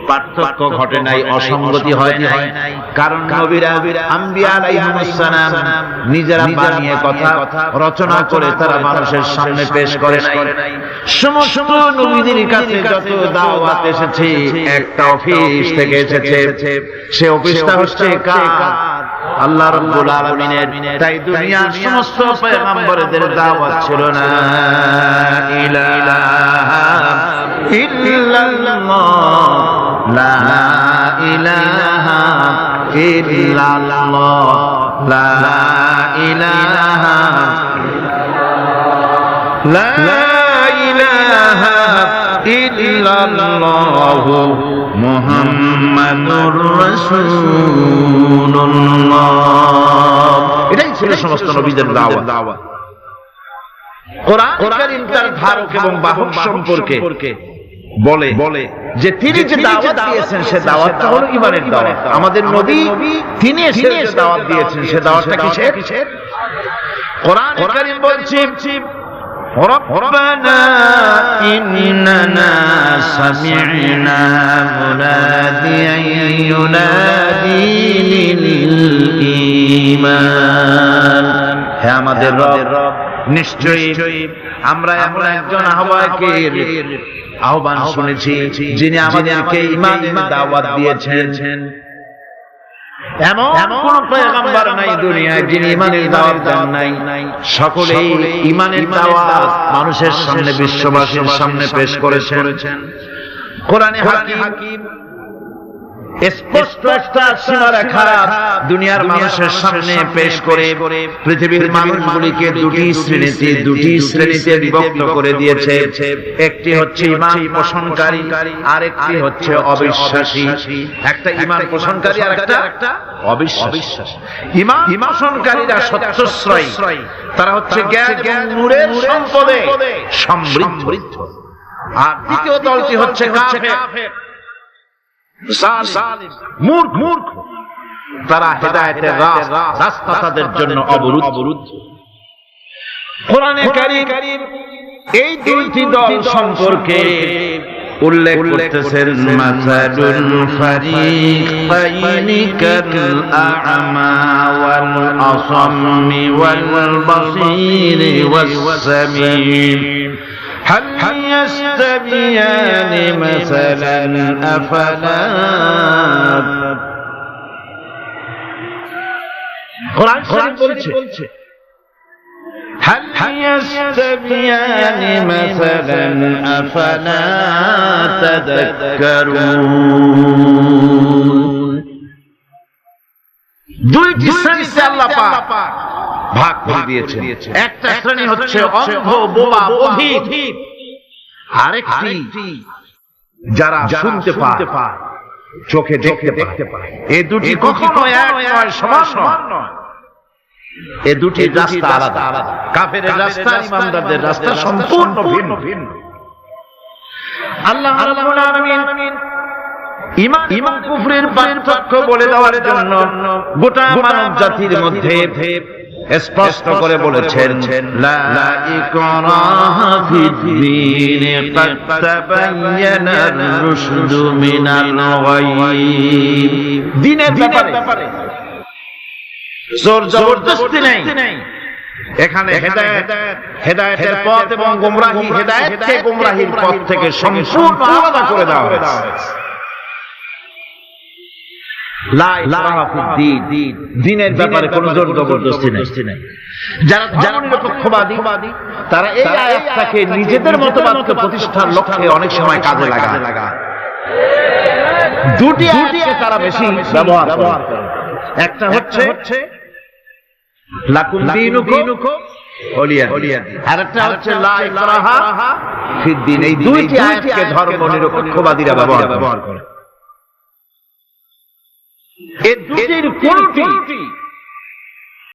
[SPEAKER 1] পার্থক্য ঘটে নাই, অসঙ্গতি হয় নাই। কারণ নবীরা আম্বিয়া আলাইহিমুস সালাম নিজেরা বানিয়ে কথা রচনা করে তারা মানুষের সামনে পেশ করে নাই। সমস্ত নবীদের কাছে যত দাওয়াত এসেছে একটা অফিস থেকে এসেছে। সে অফিসটা হচ্ছে কার? আল্লাহ রাব্বুল আলামিনের। তাই দুনিয়ার সমস্ত পয়গম্বরদের দাওয়াত ছিল না ইলাহা ইল্লাল্লাহ, লা ইলাহা ইল্লাল্লাহ, লা ইলাহা, লা ইলাহা ইল্লাল্লাহ মুহাম্মাদুর রাসূলুল্লাহ। এটাই ছিল সমস্ত নবীদের দাওয়াত। কোরআন কারীম তার ধারক এবং বাহক সম্পর্কে বলে যে তিনি যে দাওয়াত দিয়েছেন সে দাওয়াতটা হলো ঈমানের দাওয়াত। আমাদের নবী তিনি এসে যে দাওয়াত দিয়েছেন সে দাওয়াতটা কিসের? কোরআন কারীম বলছে ربنا إننا سمعنا مناديا ينادي للإيمان। হে আমাদের রব, নিশ্চয়ই আমরা এমন একজন আহ্বায়কের আহ্বান শুনেছি যিনি আমাদেরকে ঈমানের দাওয়াত দিয়েছেন। এমন কোন পয়গম্বর নাই দুনিয়ায় যিনি ঈমানের দাওয়াত দেন নাই। সকলেই ঈমানের দাওয়াত মানুষের সামনে, বিশ্ববাসীর সামনে পেশ করেছেন। কোরআনে হাকিম স্পষ্ট একটা সীমারেখা দুনিয়ার মানুষের সামনে পেশ করে পৃথিবীর মানুষগুলিকে দুটি শ্রেণীতে বিভক্ত করে দিয়েছে। একটি হচ্ছে ঈমান পোষণকারী, আরেকটি হচ্ছে অবিশ্বাসী। একটা ঈমান পোষণকারী আর একটা অবিশ্বাসী। ঈমান পোষণকারীরা সত্যশ্রয়ী, তারা হচ্ছে জ্ঞান এবং নূরের সম্পদে সমৃদ্ধ। আর দ্বিতীয় দলটি হচ্ছে কাফের, জালিম, মূর্খ। তারা হেদায়েতের রাস্তা তাদের জন্য অবরুদ্ধ। কোরআনে কারীম এই দুইটি দল সম্পর্কে উল্লেখ করতেছেন মাসালুল ফারিকাইনি কাল আ'মা ওয়াল আসাম্মি ওয়াল বাসীরি ওয়াস সামীম هل يستويان مثلا أفلا قرآن বলছে هل يستويان مثلا أفلا تذكرون। দুইটি শ্রেণীতে আল্লাহ পাক ভাগ করে দিয়েছেন। একটা শ্রেণী হচ্ছে অন্ধ, বোবা, বধির। আরেকটি যারা শুনতে পায়, চোখে দেখতে পায়। এই দুটি কখনো এক নয়, সমান নয়। এই দুটি রাস্তা আলাদা। কাফেরের রাস্তা, ইমানদারদের রাস্তা সম্পূর্ণ ভিন্ন। আল্লাহ রাব্বুল আলামিন ঈমান কুফরের পার্থক্য বলে দেওয়ার জন্য গোটা মানব জাতির মধ্যে স্পষ্ট করে বলেছেন, লা ইকরাহা ফিদ-দীন ক্বাদ তাবায়্যানার রুশদু মিনাল গায়্য। দ্বীনের ব্যাপারে জোর জবরদস্তি নেই। এখানে হেদায়েতের পথ এবং গোমরাহি, হেদায়েতকে গোমরাহির পথ থেকে সম্পূর্ণ আলাদা করে দেওয়া হয়েছে। লা ইকরাহা ফিদ-দীন, দ্বীনের ব্যাপারে কোনো জোর জবরদস্তি নেই। যারা ধর্মনিরপেক্ষবাদী তারা এই আয়াতটাকে নিজেদের মতবাদকে প্রতিষ্ঠার লক্ষ্যে অনেক সময় কাজে লাগায়। দুটি আয়াতকে তারা বেশি ব্যবহার করে। একটা হচ্ছে লাকুম দীনুকুম ওলিয়া দিন, আর একটা হচ্ছে লা ইকরাহা ফিদ-দীন। এই দুইটি আয়াতকে ধর্মনিরপেক্ষবাদীরা ব্যবহার করে। এই দুটির কোনটি